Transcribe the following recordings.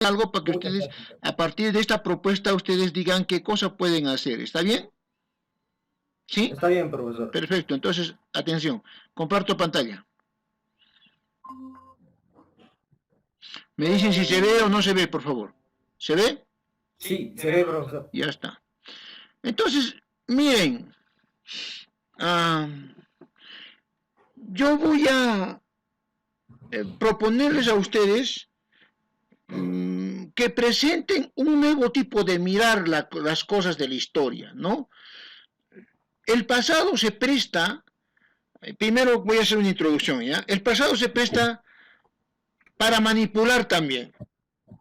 algo para que Muchas ustedes, gracias. a partir de esta propuesta, ustedes digan qué cosa pueden hacer. ¿Está bien? ¿Sí? Está bien, profesor. Perfecto. Entonces, atención. Comparto pantalla. Me dicen si se ve o no se ve, por favor. ¿Se ve? Sí, se ve, profesor. Ya está. Entonces, miren, ah, yo voy a proponerles a ustedes que presenten un nuevo tipo de mirar las cosas de la historia, ¿no? El pasado se presta, primero voy a hacer una introducción, ¿ya? El pasado se presta para manipular también.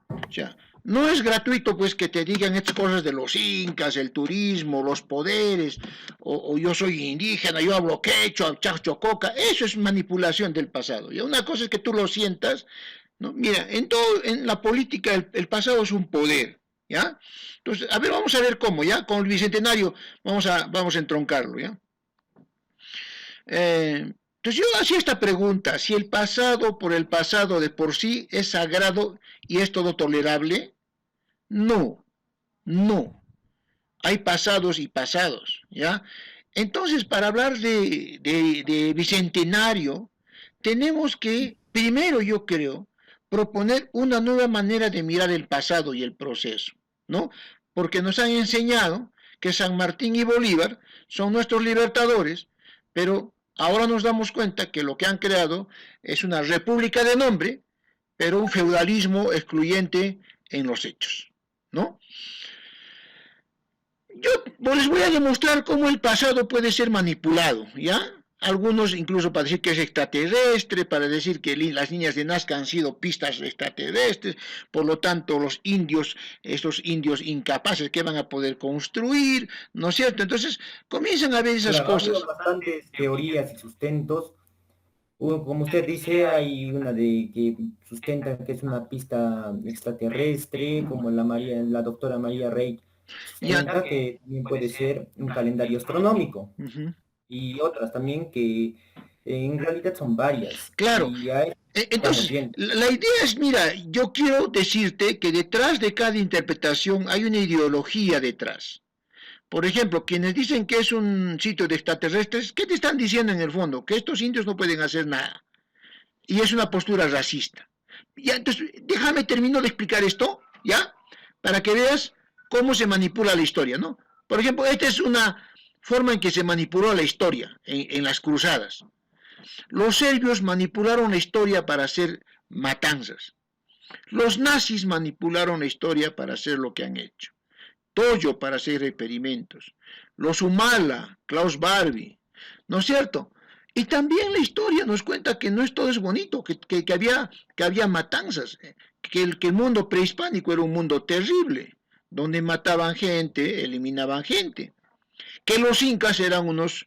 O sea, no es gratuito pues que te digan estas cosas de los incas, el turismo, los poderes, o yo soy indígena, yo hablo quechua, chachococa, eso es manipulación del pasado. Y una cosa es que tú lo sientas, ¿no? Mira, en la política el pasado es un poder, ¿ya? Entonces, a ver, vamos a ver cómo, ¿ya? Con el Bicentenario vamos a entroncarlo, ¿ya? Entonces yo hacía esta pregunta, si el pasado por el pasado de por sí es sagrado y es todo tolerable, no, no. Hay pasados y pasados, ¿ya? Entonces, para hablar de bicentenario, tenemos que, primero yo creo, proponer una nueva manera de mirar el pasado y el proceso, ¿no? Porque nos han enseñado que San Martín y Bolívar son nuestros libertadores, pero ahora nos damos cuenta que lo que han creado es una república de nombre, pero un feudalismo excluyente en los hechos, ¿no? Yo les voy a demostrar cómo el pasado puede ser manipulado, ¿ya? Algunos incluso para decir que es extraterrestre, para decir que las líneas de Nazca han sido pistas extraterrestres, por lo tanto los indios, estos indios incapaces que van a poder construir, ¿no es cierto? Entonces comienzan a ver esas Claro, ha habido cosas. bastantes teorías y sustentos. Como usted dice, hay una de que sustenta que es una pista extraterrestre, como la doctora María Rey Ya. sustenta que también puede ser un calendario astronómico. Uh -huh. Y otras también que en realidad son varias. Claro. Y a eso estamos Entonces, viendo. la idea es, mira, yo quiero decirte que detrás de cada interpretación hay una ideología detrás. Por ejemplo, quienes dicen que es un sitio de extraterrestres, ¿qué te están diciendo en el fondo? Que estos indios no pueden hacer nada. Y es una postura racista. Ya, entonces, déjame termino de explicar esto, ¿ya? Para que veas cómo se manipula la historia, ¿no? Por ejemplo, esta es una forma en que se manipuló la historia en las cruzadas. Los serbios manipularon la historia para hacer matanzas. Los nazis manipularon la historia para hacer lo que han hecho. Toyo para hacer experimentos. Los Humala, Klaus Barbie, ¿no es cierto? Y también la historia nos cuenta que no es todo es bonito, que había matanzas, que el mundo prehispánico era un mundo terrible, donde mataban gente, eliminaban gente, que los incas eran unos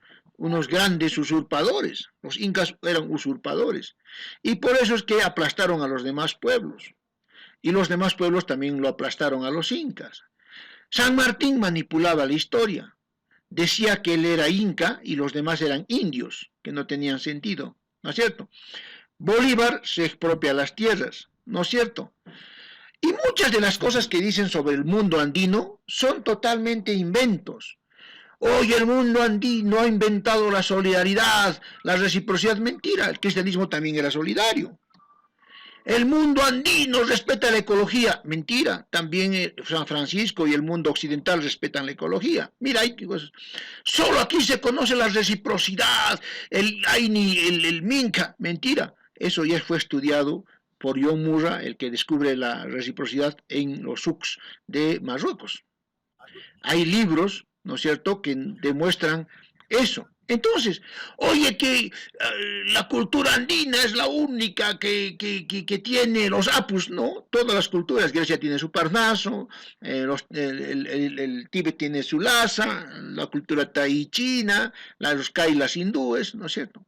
grandes usurpadores, los incas eran usurpadores, y por eso es que aplastaron a los demás pueblos, y los demás pueblos también lo aplastaron a los incas. San Martín manipulaba la historia, decía que él era inca y los demás eran indios, que no tenían sentido, ¿no es cierto? Bolívar se expropia las tierras, ¿no es cierto? Y muchas de las cosas que dicen sobre el mundo andino son totalmente inventos. Hoy el mundo andino ha inventado la solidaridad, la reciprocidad. Mentira, el cristianismo también era solidario. El mundo andino respeta la ecología. Mentira, también San Francisco y el mundo occidental respetan la ecología. Mira, hay cosas. Solo aquí se conoce la reciprocidad, el Aini, el Minca. Mentira, eso ya fue estudiado por John Murray, el que descubre la reciprocidad en los Souks de Marruecos. Hay libros, ¿no es cierto?, que demuestran eso. Entonces, oye, que la cultura andina es la única que tiene los apus, ¿no? Todas las culturas, Grecia tiene su Parnaso, el Tíbet tiene su Lhasa, la cultura tai china, los kailas hindúes, ¿no es cierto?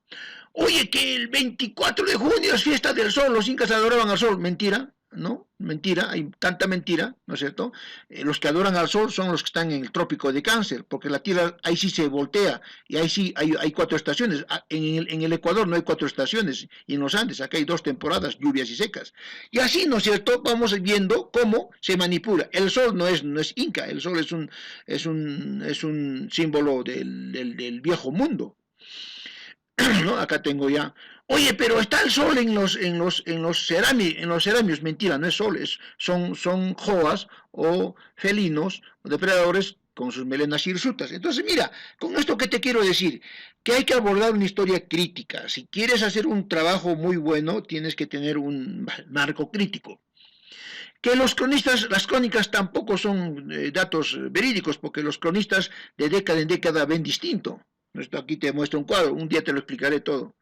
Oye, que el 24 de junio es fiesta del sol, los incas adoraban al sol, mentira. ¿no? Mentira, hay tanta mentira, ¿no es cierto? Los que adoran al sol son los que están en el trópico de Cáncer, porque la Tierra ahí sí se voltea, y ahí sí hay 4 estaciones. En el Ecuador no hay 4 estaciones, y en los Andes acá hay 2 temporadas, lluvias y secas. Y así, ¿no es cierto? Vamos viendo cómo se manipula. El sol no es inca, el sol es un símbolo del viejo mundo. ¿No? Acá tengo ya. Oye, pero está el sol en los ceramios. Mentira, no es sol, son joas o felinos o depredadores con sus melenas hirsutas. Entonces, mira, con esto que te quiero decir, que hay que abordar una historia crítica. Si quieres hacer un trabajo muy bueno, tienes que tener un marco crítico. Que las crónicas tampoco son datos verídicos, porque los cronistas de década en década ven distinto. Esto aquí te muestro un cuadro, un día te lo explicaré todo.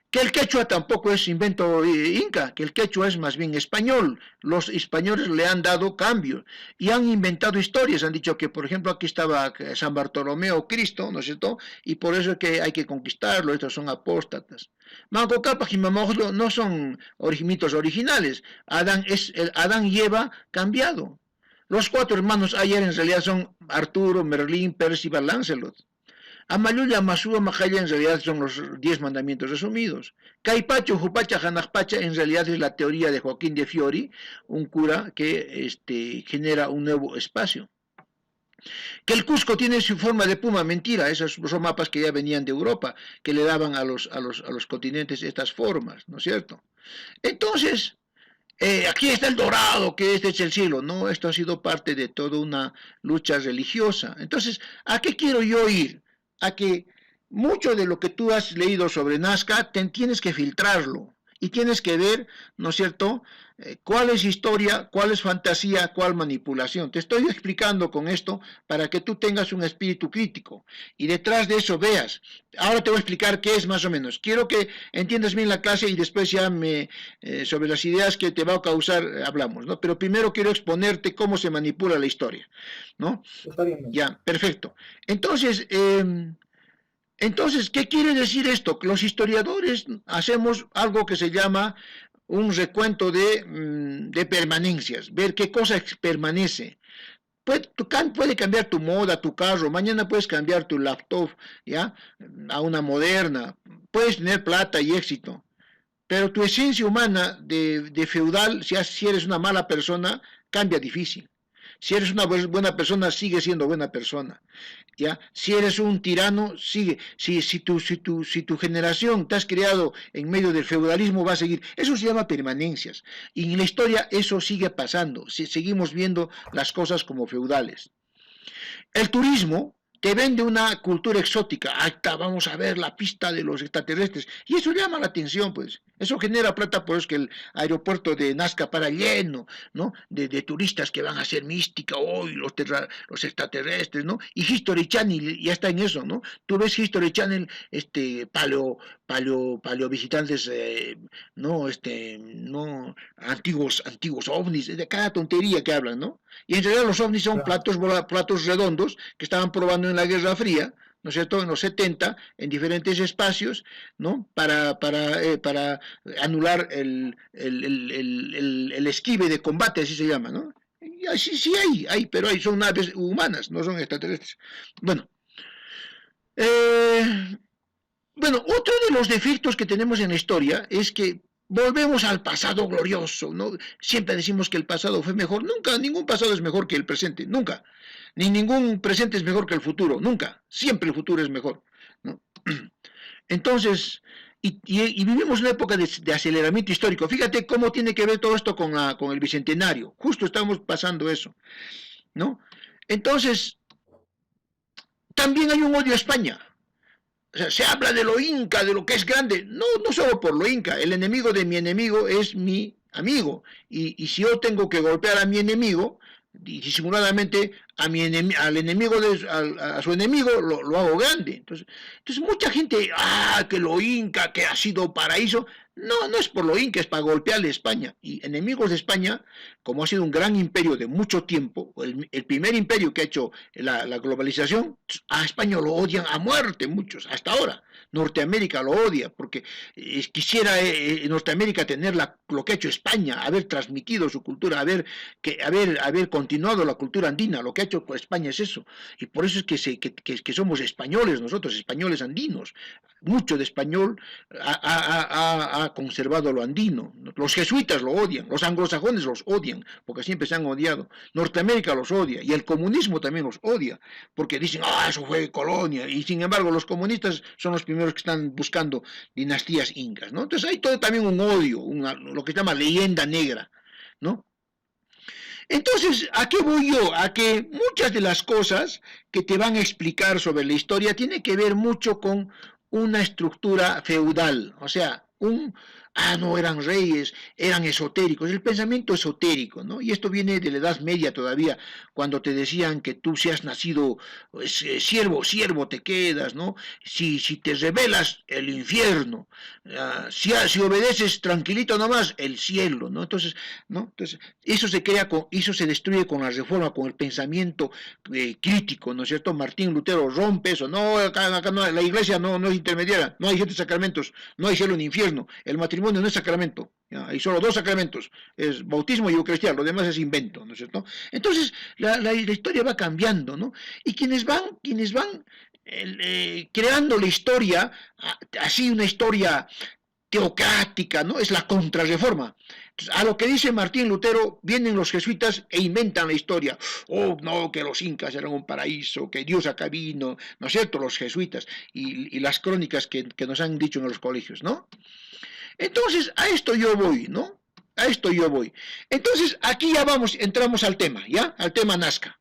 Que el quechua tampoco es invento inca, que el quechua es más bien español. Los españoles le han dado cambio y han inventado historias. Han dicho que, por ejemplo, aquí estaba San Bartolomé Cristo, ¿no es cierto? Y por eso es que hay que conquistarlo, estos son apóstatas. Manco Cápac y Mamoglo no son mitos originales. Adán y Eva cambiado. Los 4 hermanos ayer en realidad son Arturo, Merlín, Percival, Lancelot. Amayuya, Masúa, Majaya en realidad son los 10 mandamientos resumidos. Caipacho, Jupacha, Janajpacha en realidad es la teoría de Joaquín de Fiori, un cura que genera un nuevo espacio. Que el Cusco tiene su forma de puma, mentira, esos son mapas que ya venían de Europa, que le daban a los continentes estas formas, ¿no es cierto? Entonces, aquí está el dorado, que este es el cielo. No, esto ha sido parte de toda una lucha religiosa. Entonces, ¿a qué quiero yo ir? A que mucho de lo que tú has leído sobre Nazca, tienes que filtrarlo y tienes que ver, ¿no es cierto?, cuál es historia, cuál es fantasía, cuál manipulación. Te estoy explicando con esto para que tú tengas un espíritu crítico y detrás de eso veas. Ahora te voy a explicar qué es más o menos. Quiero que entiendas bien la clase y después ya sobre las ideas que te va a causar hablamos, ¿no? Pero primero quiero exponerte cómo se manipula la historia, ¿no? Está bien. Ya, perfecto. Entonces, ¿qué quiere decir esto? Que los historiadores hacemos algo que se llama un recuento de permanencias, ver qué cosa permanece. Puede cambiar tu moda, tu carro, mañana puedes cambiar tu laptop, ¿ya?, a una moderna, puedes tener plata y éxito, pero tu esencia humana de feudal, si eres una mala persona, cambia difícil. Si eres una buena persona, sigue siendo buena persona. ¿Ya? Si eres un tirano, sigue. Si tu generación te has criado en medio del feudalismo, va a seguir. Eso se llama permanencias. Y en la historia eso sigue pasando. Seguimos viendo las cosas como feudales. El turismo te vende una cultura exótica. Ahí está, vamos a ver la pista de los extraterrestres. Y eso llama la atención, pues. Eso genera plata, por eso es que el aeropuerto de Nazca para lleno, ¿no? De turistas que van a hacer mística, hoy los extraterrestres, ¿no? Y History Channel ya está en eso, ¿no? Tú ves History Channel, paleo visitantes, no, no, antiguos ovnis, de cada tontería que hablan, ¿no? Y en realidad los ovnis son platos redondos que estaban probando en la Guerra Fría, ¿no es cierto?, en los 70, en diferentes espacios, ¿no?, para anular el esquive de combate, así se llama, ¿no? Y así sí pero son naves humanas, no son extraterrestres. Bueno, otro de los defectos que tenemos en la historia es que volvemos al pasado glorioso, ¿no? Siempre decimos que el pasado fue mejor. Nunca, ningún pasado es mejor que el presente, nunca. Ni ningún presente es mejor que el futuro, nunca. Siempre el futuro es mejor, ¿no? Entonces, y vivimos una época de aceleramiento histórico. Fíjate cómo tiene que ver todo esto con el Bicentenario. Justo estamos pasando eso, ¿no? Entonces, también hay un odio a España. O sea, se habla de lo inca, de lo que es grande. No solo por lo inca. El enemigo de mi enemigo es mi amigo. Y si yo tengo que golpear a mi enemigo, disimuladamente al enemigo a su enemigo lo hago grande. Entonces mucha gente, que lo inca, que ha sido paraíso. No, no es por lo inca, es para golpearle a España. Y enemigos de España, como ha sido un gran imperio de mucho tiempo, el primer imperio que ha hecho la globalización, a España lo odian a muerte muchos, hasta ahora. Norteamérica lo odia, porque quisiera Norteamérica tener lo que ha hecho España, haber transmitido su cultura, haber continuado la cultura andina. Lo que ha hecho España es eso. Y por eso es que somos españoles, nosotros, españoles andinos. Mucho de español ha conservado lo andino. Los jesuitas lo odian, los anglosajones los odian, porque siempre se han odiado. Norteamérica los odia, y el comunismo también los odia, porque dicen, eso fue colonia, y sin embargo los comunistas son los primeros que están buscando dinastías incas, ¿no? Entonces hay todo también un odio, lo que se llama leyenda negra, ¿no? Entonces, ¿a qué voy yo? A que muchas de las cosas que te van a explicar sobre la historia tienen que ver mucho con una estructura feudal, o sea, no eran reyes, eran esotéricos, el pensamiento esotérico, ¿no? Y esto viene de la Edad Media todavía, cuando te decían que tú si has nacido siervo, siervo te quedas, ¿no? Si te rebelas, el infierno, si obedeces tranquilito nomás, el cielo, ¿no? Entonces, ¿no? Entonces, eso se destruye con la reforma, con el pensamiento crítico, ¿no es cierto? Martín Lutero rompe eso, no, acá no, la iglesia no es intermediaria, no hay 7 sacramentos, no hay cielo ni infierno, el matrimonio no es sacramento, ¿ya? Hay solo 2 sacramentos, es bautismo y eucaristía, lo demás es invento, ¿no es cierto? Entonces, la historia va cambiando, ¿no? Y quienes van creando la historia, así una historia teocrática, ¿no? Es la contrarreforma. Entonces, a lo que dice Martín Lutero, vienen los jesuitas e inventan la historia. Oh, no, que los incas eran un paraíso, que Dios acá vino, ¿no es cierto? Los jesuitas y las crónicas que nos han dicho en los colegios, ¿no? Entonces, a esto yo voy, ¿no? A esto yo voy. Entonces, aquí ya entramos al tema, ¿ya? Al tema Nazca.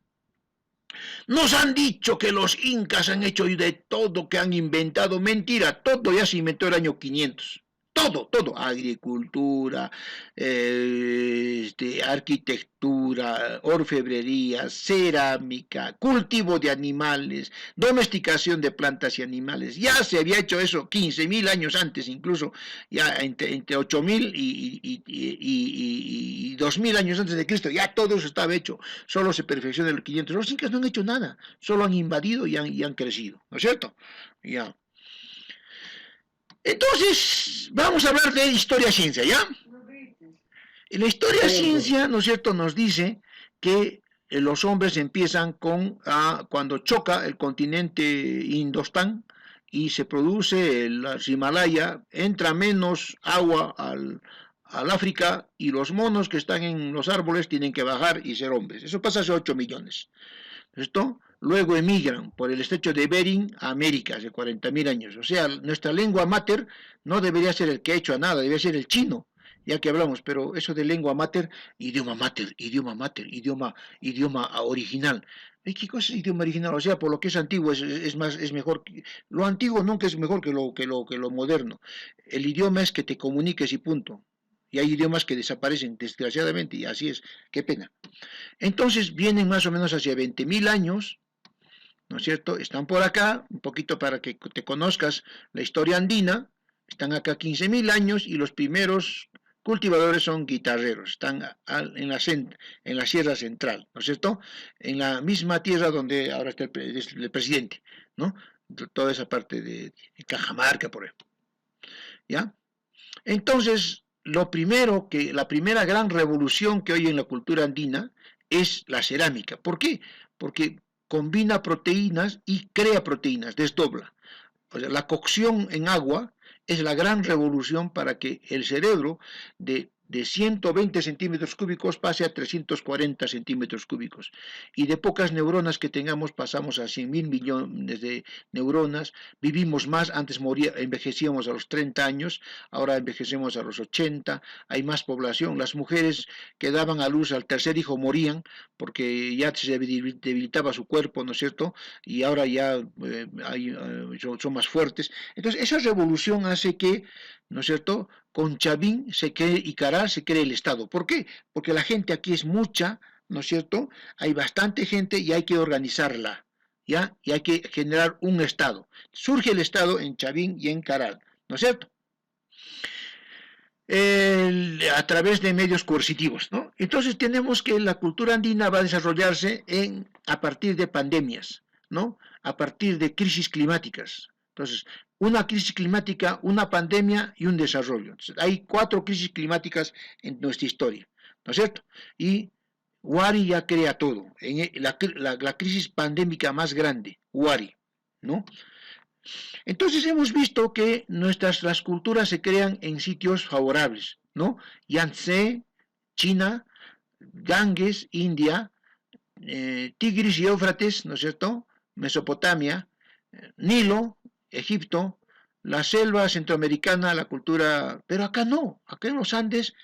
Nos han dicho que los incas han hecho de todo, que han inventado. Mentira, todo ya se inventó el año 500. Todo, agricultura, arquitectura, orfebrería, cerámica, cultivo de animales, domesticación de plantas y animales. Ya se había hecho eso 15.000 años antes, incluso ya entre 8.000 y 2.000 años antes de Cristo, ya todo eso estaba hecho, solo se perfecciona en el 500. Los incas no han hecho nada, solo han invadido y han crecido, ¿no es cierto? Ya. Entonces, vamos a hablar de historia-ciencia, ¿ya? En la historia-ciencia, ¿no es cierto?, nos dice que los hombres empiezan cuando choca el continente Indostán y se produce el Himalaya, entra menos agua al África y los monos que están en los árboles tienen que bajar y ser hombres. Eso pasa hace 8 millones. ¿Esto? Luego emigran por el estrecho de Bering a América hace 40.000 años. O sea, nuestra lengua mater no debería ser el que ha hecho a nada, debería ser el chino, ya que hablamos, pero eso de lengua mater, idioma original. ¿Qué cosa es idioma original? O sea, por lo que es antiguo es mejor. Lo antiguo nunca es mejor que lo moderno. El idioma es que te comuniques y punto. Y hay idiomas que desaparecen, desgraciadamente, y así es. Qué pena. Entonces vienen más o menos hacia 20.000 años, ¿no es cierto? Están por acá, un poquito para que te conozcas la historia andina, están acá 15.000 años y los primeros cultivadores son guitarreros, están en la Sierra Central, ¿no es cierto? En la misma tierra donde ahora está el presidente, ¿no? Toda esa parte de Cajamarca, por ejemplo, ¿ya? Entonces, la primera gran revolución que hay en la cultura andina es la cerámica. ¿Por qué? Porque combina proteínas y crea proteínas, desdobla. O sea, la cocción en agua es la gran revolución para que el cerebro de 120 centímetros cúbicos pase a 340 centímetros cúbicos. Y de pocas neuronas que tengamos pasamos a 100.000 millones de neuronas. Vivimos más, antes envejecíamos a los 30 años, ahora envejecemos a los 80, hay más población. Las mujeres que daban a luz al tercer hijo morían porque ya se debilitaba su cuerpo, ¿no es cierto? Y ahora ya son más fuertes. Entonces, esa revolución hace que, ¿no es cierto?, con Chavín y Caral se cree el Estado. ¿Por qué? Porque la gente aquí es mucha, ¿no es cierto? Hay bastante gente y hay que organizarla, ¿ya? Y hay que generar un Estado. Surge el Estado en Chavín y en Caral, ¿no es cierto? a través de medios coercitivos, ¿no? Entonces tenemos que la cultura andina va a desarrollarse a partir de pandemias, ¿no? A partir de crisis climáticas. Entonces, una crisis climática, una pandemia y un desarrollo. Entonces, hay 4 crisis climáticas en nuestra historia, ¿no es cierto? Y Wari ya crea todo. La crisis pandémica más grande, Wari, ¿no? Entonces hemos visto que las culturas se crean en sitios favorables, ¿no? Yangtze, China, Ganges, India, Tigris y Éufrates, ¿no es cierto? Mesopotamia, Nilo, Egipto, la selva centroamericana, la cultura, pero acá no, acá en los Andes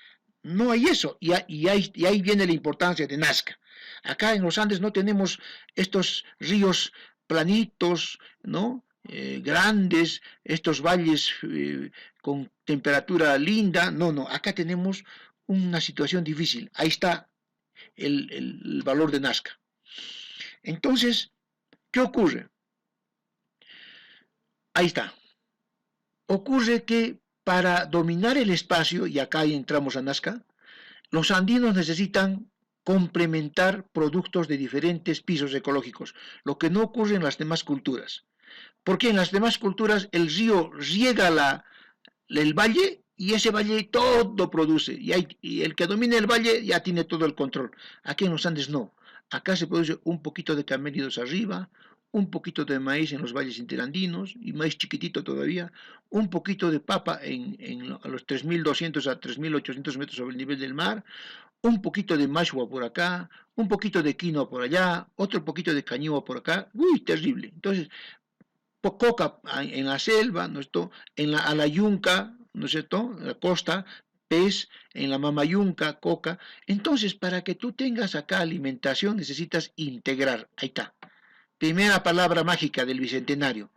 no hay eso, y ahí viene la importancia de Nazca. Acá en los Andes no tenemos estos ríos planitos, ¿no? Grandes, estos valles con temperatura linda, no, acá tenemos una situación difícil, ahí está el valor de Nazca. Entonces, ¿qué ocurre? Ahí está. Ocurre que para dominar el espacio, y acá entramos a Nazca, los andinos necesitan complementar productos de diferentes pisos ecológicos, lo que no ocurre en las demás culturas. Porque en las demás culturas el río riega el valle y ese valle todo produce. Y el que domina el valle ya tiene todo el control. Aquí en los Andes no. Acá se produce un poquito de camélidos arriba, un poquito de maíz en los valles interandinos, y maíz chiquitito todavía, un poquito de papa a los 3.200 a 3.800 metros sobre el nivel del mar, un poquito de mashua por acá, un poquito de quinoa por allá, otro poquito de cañua por acá. Uy, terrible. Entonces, coca en la selva, ¿no es cierto? A la yunca, ¿no es cierto? En la costa, pez, en la mamayunca, coca. Entonces, para que tú tengas acá alimentación, necesitas integrar. Ahí está. Primera palabra mágica del Bicentenario.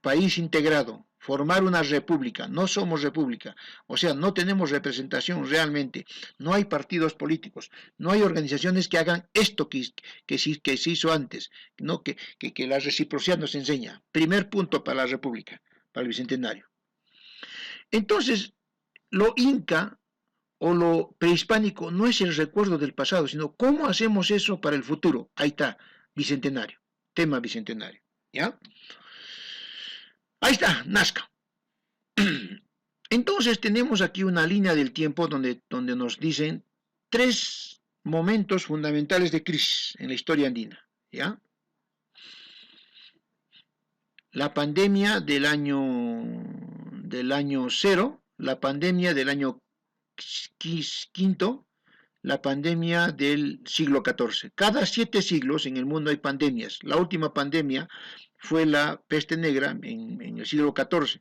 País integrado. Formar una república. No somos república. O sea, no tenemos representación realmente. No hay partidos políticos. No hay organizaciones que hagan esto que se hizo antes. ¿No? Que la reciprocidad nos enseña. Primer punto para la república, para el Bicentenario. Entonces, lo inca o lo prehispánico no es el recuerdo del pasado, sino cómo hacemos eso para el futuro. Ahí está, Bicentenario. Tema Bicentenario. ¿Ya? Ahí está, Nazca. Entonces tenemos aquí una línea del tiempo donde nos dicen 3 momentos fundamentales de crisis en la historia andina, ¿ya? La pandemia del año 0, la pandemia del año quinto, la pandemia del siglo XIV. Cada 7 siglos en el mundo hay pandemias. La última pandemia fue la peste negra en el siglo XIV.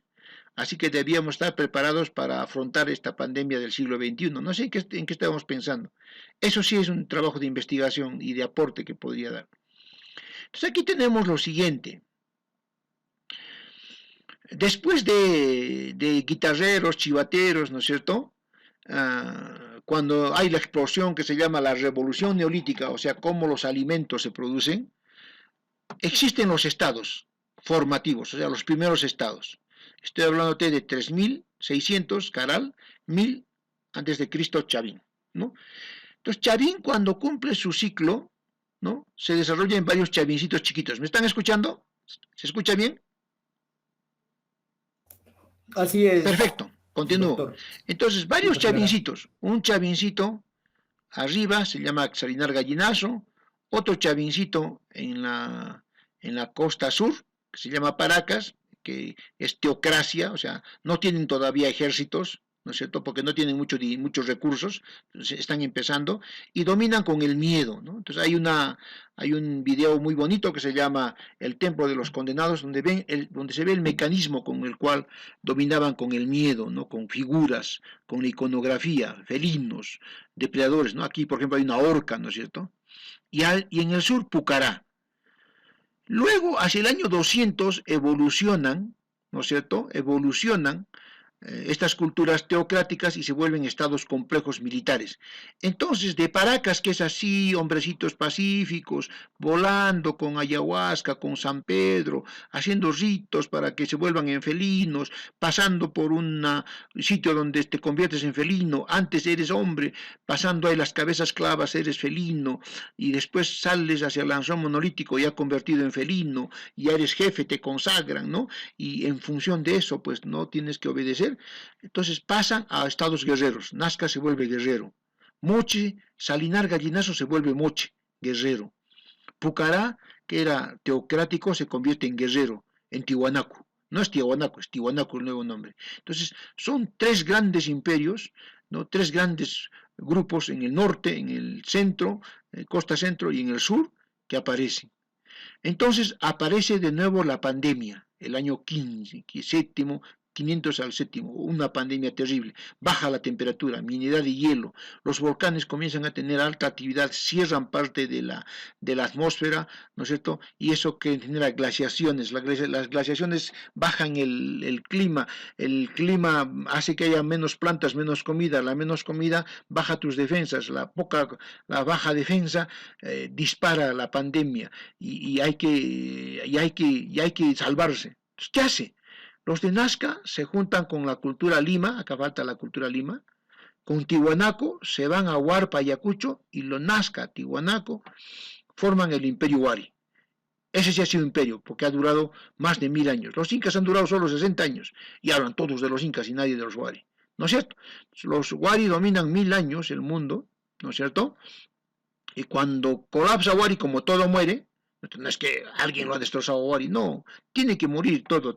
Así que debíamos estar preparados para afrontar esta pandemia del siglo XXI. No sé en qué estábamos pensando. Eso sí es un trabajo de investigación y de aporte que podría dar. Entonces aquí tenemos lo siguiente. Después de guitarreros, chivateros, ¿no es cierto? Cuando hay la explosión que se llama la revolución neolítica, o sea, cómo los alimentos se producen, existen los estados formativos, o sea, los primeros estados. Estoy hablándote de 3.600, Caral, 1.000 antes de Cristo, Chavín, ¿no? Entonces, Chavín, cuando cumple su ciclo, ¿no? Se desarrolla en varios chavincitos chiquitos. ¿Me están escuchando? ¿Se escucha bien? Así es. Perfecto, continúo. Doctor. Entonces, varios chavincitos. Un chavincito arriba se llama Xalinar Gallinazo, otro chavincito en la costa sur, que se llama Paracas, que es teocracia, o sea, no tienen todavía ejércitos, ¿no es cierto? Porque no tienen muchos recursos, están empezando, y dominan con el miedo, ¿no? Entonces hay un video muy bonito que se llama El Templo de los Condenados, donde se ve el mecanismo con el cual dominaban con el miedo, ¿no? Con figuras, con la iconografía, felinos, depredadores, ¿no? Aquí, por ejemplo, hay una orca, ¿no es cierto? Y en el sur, Pucará. Luego, hacia el año 200, evolucionan, ¿no es cierto? Evolucionan estas culturas teocráticas y se vuelven estados complejos militares. Entonces, de Paracas, que es así, hombrecitos pacíficos, volando con ayahuasca, con San Pedro, haciendo ritos para que se vuelvan en felinos, pasando por un sitio donde te conviertes en felino, antes eres hombre, pasando ahí las cabezas clavas, eres felino, y después sales hacia el lanzón monolítico ya convertido en felino, ya eres jefe, te consagran, ¿no? Y en función de eso, pues no tienes que obedecer. Entonces pasan a estados guerreros. Nazca se vuelve guerrero. Moche, Salinar Gallinazo se vuelve Moche, guerrero. Pucará, que era teocrático, se convierte en guerrero, en Tiwanaku. No es Tiwanaku, es Tiwanaku el nuevo nombre. Entonces, son tres grandes imperios, ¿no? Tres grandes grupos en el norte, en el centro, costa centro y en el sur, que aparecen. Entonces aparece de nuevo la pandemia, el año 15, séptimo, 500 al séptimo, una pandemia terrible, baja la temperatura, minidad de hielo, los volcanes comienzan a tener alta actividad, cierran parte de la atmósfera, ¿no es cierto? Y eso que genera glaciaciones, las glaciaciones bajan el clima hace que haya menos plantas, menos comida, la menos comida baja tus defensas, la baja defensa dispara la pandemia y hay que salvarse. Entonces, ¿qué hace? Los de Nazca se juntan con la cultura Lima, acá falta la cultura Lima, con Tiwanaco, se van a Huarpa, Ayacucho, y los Nazca, Tiwanaco, forman el imperio Huari. Ese sí ha sido imperio, porque ha durado más de 1000 años. Los incas han durado solo 60 años, y hablan todos de los incas y nadie de los Huari. ¿No es cierto? Los Huari dominan 1000 años el mundo, ¿no es cierto? Y cuando colapsa Huari, como todo muere, no es que alguien lo ha destrozado a Wari, no, tiene que morir todo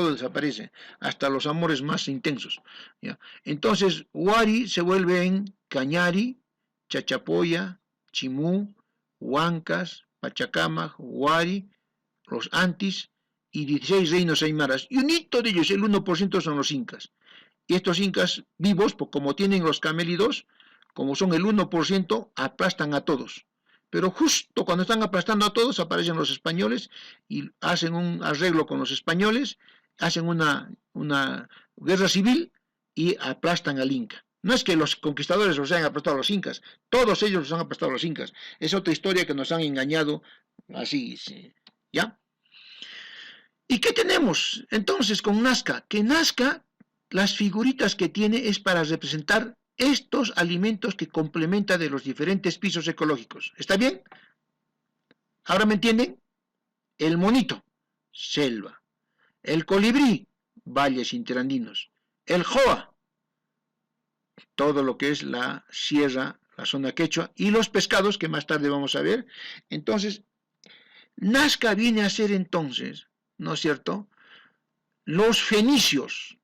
desaparece, hasta los amores más intensos. ¿Ya? Entonces, Wari se vuelve en Cañari, Chachapoya, Chimú, Huancas, Pachacamac, Wari, los Antis y 16 reinos aymaras. Y un hito de ellos, el 1% son los incas. Y estos incas vivos, como tienen los camélidos, como son el 1%, aplastan a todos. Pero justo cuando están aplastando a todos aparecen los españoles y hacen un arreglo con los españoles, hacen una guerra civil y aplastan al Inca. No es que los conquistadores los hayan aplastado a los incas, todos ellos los han aplastado a los incas. Es otra historia que nos han engañado así, ¿ya? ¿Y qué tenemos entonces con Nazca? Que Nazca, las figuritas que tiene es para representar estos alimentos que complementa de los diferentes pisos ecológicos. ¿Está bien? ¿Ahora me entienden? El monito, selva. El colibrí, valles interandinos. El joa, todo lo que es la sierra, la zona quechua. Y los pescados, que más tarde vamos a ver. Entonces, Nazca viene a ser entonces, ¿no es cierto?, los fenicios.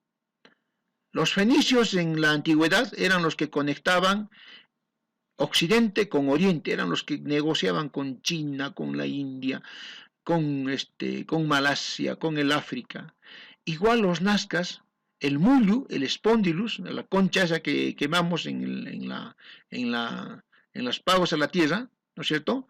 Los fenicios en la antigüedad eran los que conectaban Occidente con Oriente, eran los que negociaban con China, con la India, con Malasia, con el África. Igual los nazcas, el mullu, el spondylus, la concha esa que quemamos en los pagos a la tierra, ¿no es cierto?,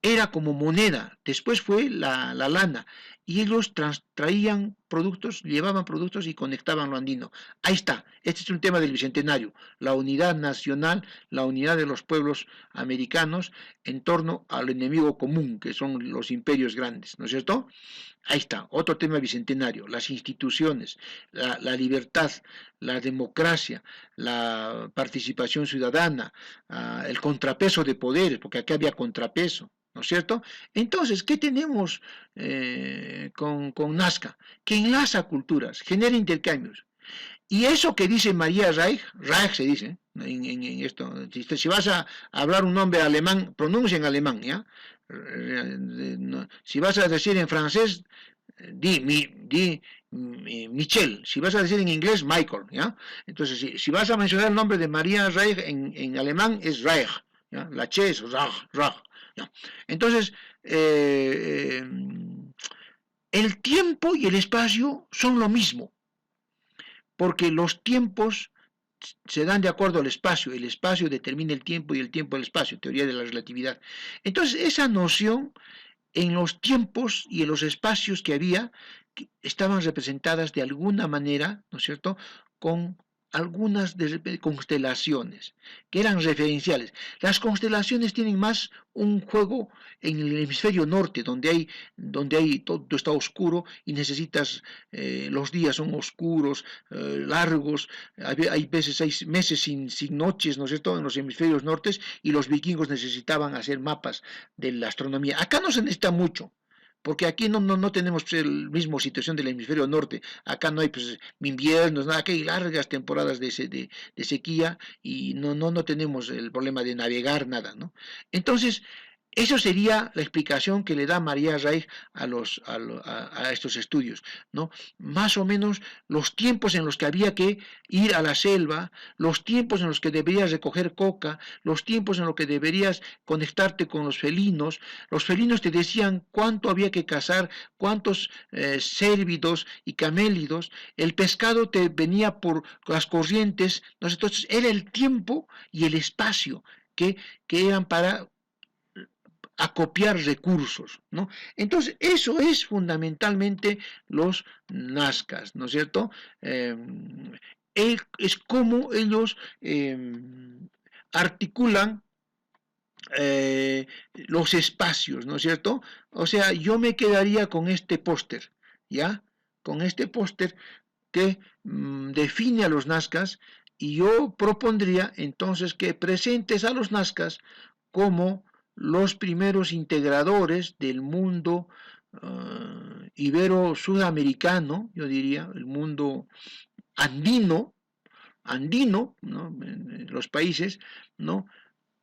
era como moneda, después fue la lana, y ellos traían productos, llevaban productos y conectaban lo andino. Ahí está, este es un tema del Bicentenario, la unidad nacional, la unidad de los pueblos americanos en torno al enemigo común, que son los imperios grandes, ¿no es cierto? Ahí está, otro tema bicentenario, las instituciones, la libertad, la democracia, la participación ciudadana, el contrapeso de poderes, porque aquí había contrapeso, ¿no es cierto? Entonces, ¿qué tenemos con Nazca? Que enlaza culturas, genera intercambios. Y eso que dice María Reich se dice en esto, si vas a hablar un nombre alemán, pronuncia en alemán, ¿ya? Si vas a decir en francés, di Michel, si vas a decir en inglés, Michael, ¿ya? Entonces, si vas a mencionar el nombre de María Reich en alemán, es Reich, ¿ya? La Che es Reich. ¿Ya? Entonces, el tiempo y el espacio son lo mismo, porque los tiempos se dan de acuerdo al espacio, el espacio determina el tiempo y el tiempo el espacio, teoría de la relatividad. Entonces, esa noción en los tiempos y en los espacios que había, estaban representadas de alguna manera, ¿no es cierto?, con algunas constelaciones que eran referenciales. Las constelaciones tienen más un juego en el hemisferio norte, donde hay todo está oscuro y necesitas, los días son oscuros, largos, hay veces hay meses sin noches, ¿no es cierto?, en los hemisferios nortes, y los vikingos necesitaban hacer mapas de la astronomía. Acá no se necesita mucho, porque aquí no tenemos el mismo situación del hemisferio norte. Acá no hay pues inviernos, nada, aquí hay largas temporadas de sequía y no tenemos el problema de navegar, nada, ¿no? Entonces, eso sería la explicación que le da María Reich a estos estudios, ¿no? Más o menos los tiempos en los que había que ir a la selva, los tiempos en los que deberías recoger coca, los tiempos en los que deberías conectarte con los felinos te decían cuánto había que cazar, cuántos cérvidos y camélidos, el pescado te venía por las corrientes, ¿no? Entonces era el tiempo y el espacio que eran para acopiar recursos, ¿no? Entonces, eso es fundamentalmente los Nazcas, ¿no es cierto? Es como ellos articulan los espacios, ¿no es cierto? O sea, yo me quedaría con este póster, ¿ya? Con este póster que define a los Nazcas, y yo propondría entonces que presentes a los Nazcas como los primeros integradores del mundo ibero-sudamericano, yo diría, el mundo andino, ¿no? En los países, ¿no?,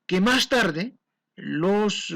que más tarde los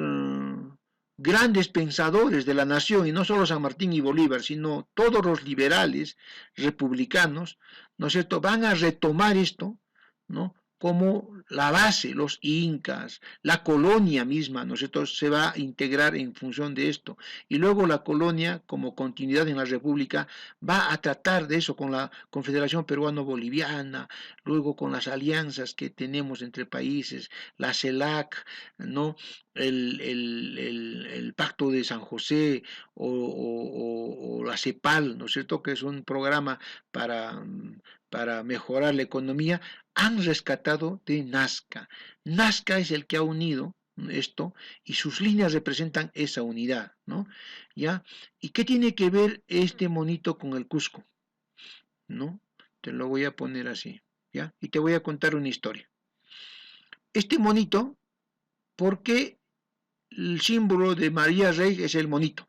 grandes pensadores de la nación, y no solo San Martín y Bolívar, sino todos los liberales republicanos, ¿no es cierto?, van a retomar esto, ¿no?, como la base, los incas, la colonia misma, ¿no es cierto?, se va a integrar en función de esto. Y luego la colonia, como continuidad en la república, va a tratar de eso con la Confederación Peruano-Boliviana, luego con las alianzas que tenemos entre países, la CELAC, ¿no?, el Pacto de San José o la CEPAL, ¿no es cierto?, que es un programa para mejorar la economía, han rescatado de Nazca. Nazca es el que ha unido esto y sus líneas representan esa unidad, ¿no? ¿Ya? ¿Y qué tiene que ver este monito con el Cusco? ¿No? Te lo voy a poner así, ¿ya? Y te voy a contar una historia. Este monito, ¿por qué el símbolo de María Reich es el monito?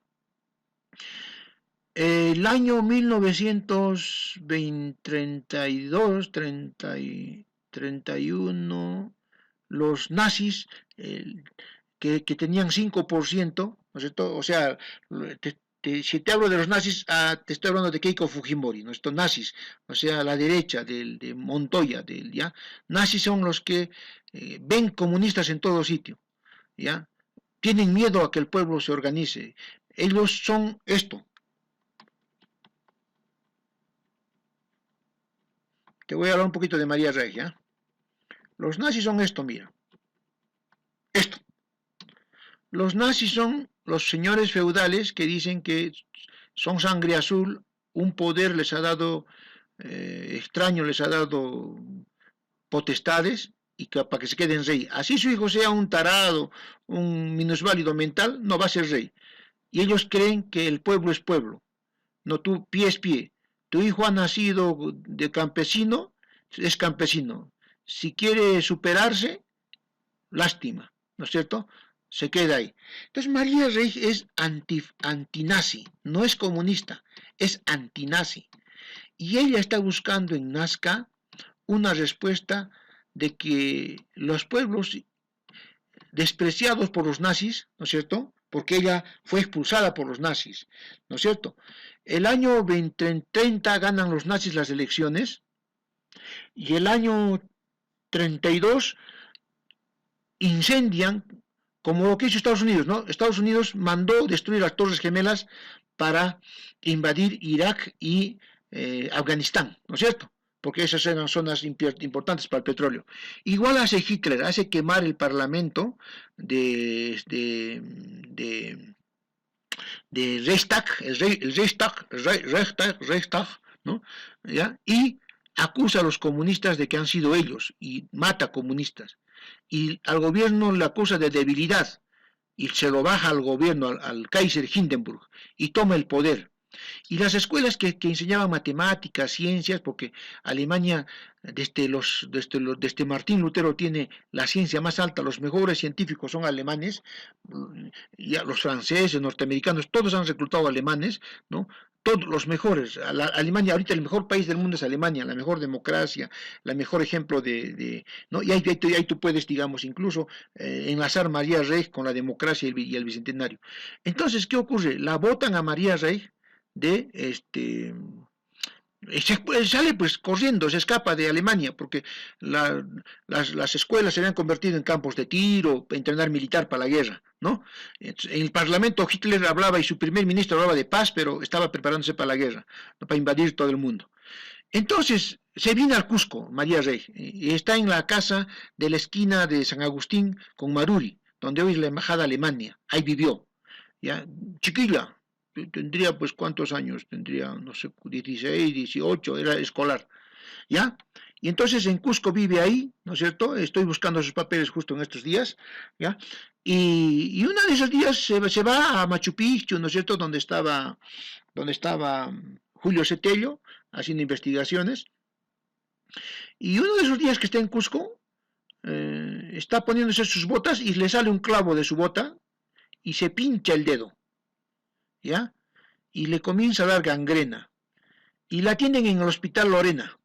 El año 1932, 31, los nazis, que tenían 5%, ¿no es cierto? O sea, si te hablo de los nazis, te estoy hablando de Keiko Fujimori, ¿no? Estos nazis, o sea, la derecha de Montoya, ¿ya? Nazis son los que ven comunistas en todo sitio, ¿ya? Tienen miedo a que el pueblo se organice. Ellos son esto. Te voy a hablar un poquito de María Reich, ¿ya? Los nazis son esto, mira. Esto. Los nazis son los señores feudales que dicen que son sangre azul, un poder les ha dado, extraño les ha dado potestades, y que, para que se queden rey. Así su hijo sea un tarado, un minusválido mental, no va a ser rey. Y ellos creen que el pueblo es pueblo. No, tú, pie es pie. Tu hijo ha nacido de campesino, es campesino. Si quiere superarse, lástima, ¿no es cierto? Se queda ahí. Entonces María Reich es antinazi, no es comunista, es antinazi. Y ella está buscando en Nazca una respuesta de que los pueblos despreciados por los nazis, ¿no es cierto?, porque ella fue expulsada por los nazis, ¿no es cierto? El año 2030 ganan los nazis las elecciones, y el año 32 incendian, como lo que hizo Estados Unidos, ¿no? Estados Unidos mandó destruir las Torres Gemelas para invadir Irak y Afganistán, ¿no es cierto?, porque esas eran zonas importantes para el petróleo. Igual hace Hitler, hace quemar el parlamento de de Reichstag, Reichstag, ¿no? ¿Ya? Y acusa a los comunistas de que han sido ellos y mata comunistas. Y al gobierno le acusa de debilidad y se lo baja al gobierno, al Kaiser Hindenburg, y toma el poder. Y las escuelas que enseñaban matemáticas, ciencias, porque Alemania, desde Martín Lutero, tiene la ciencia más alta, los mejores científicos son alemanes, ya los franceses, norteamericanos, todos han reclutado alemanes, ¿no? Todos los mejores. Alemania, ahorita el mejor país del mundo es Alemania, la mejor democracia, la mejor ejemplo ¿no? Y ahí tú puedes, digamos, incluso enlazar María Reich con la democracia y el bicentenario. Entonces, ¿qué ocurre? La votan a María Reich de sale pues corriendo, se escapa de Alemania, porque las escuelas se habían convertido en campos de tiro, entrenar militar para la guerra, ¿no? Entonces, en el Parlamento Hitler hablaba y su primer ministro hablaba de paz, pero estaba preparándose para la guerra, ¿no? Para invadir todo el mundo. Entonces se viene al Cusco, María Rey, y está en la casa de la esquina de San Agustín con Maruri, donde hoy es la embajada de Alemania. Ahí vivió, ya, chiquilla, tendría pues cuántos años, tendría, no sé, 16, 18, era escolar, ¿ya? Y entonces en Cusco vive ahí, ¿no es cierto? Estoy buscando sus papeles justo en estos días, ¿ya? Y uno de esos días se va a Machu Picchu, ¿no es cierto? Donde estaba Julio Cetello haciendo investigaciones. Y uno de esos días que está en Cusco, está poniéndose sus botas y le sale un clavo de su bota y se pincha el dedo, ¿ya? Y le comienza a dar gangrena. Y la atienden en el Hospital Lorena,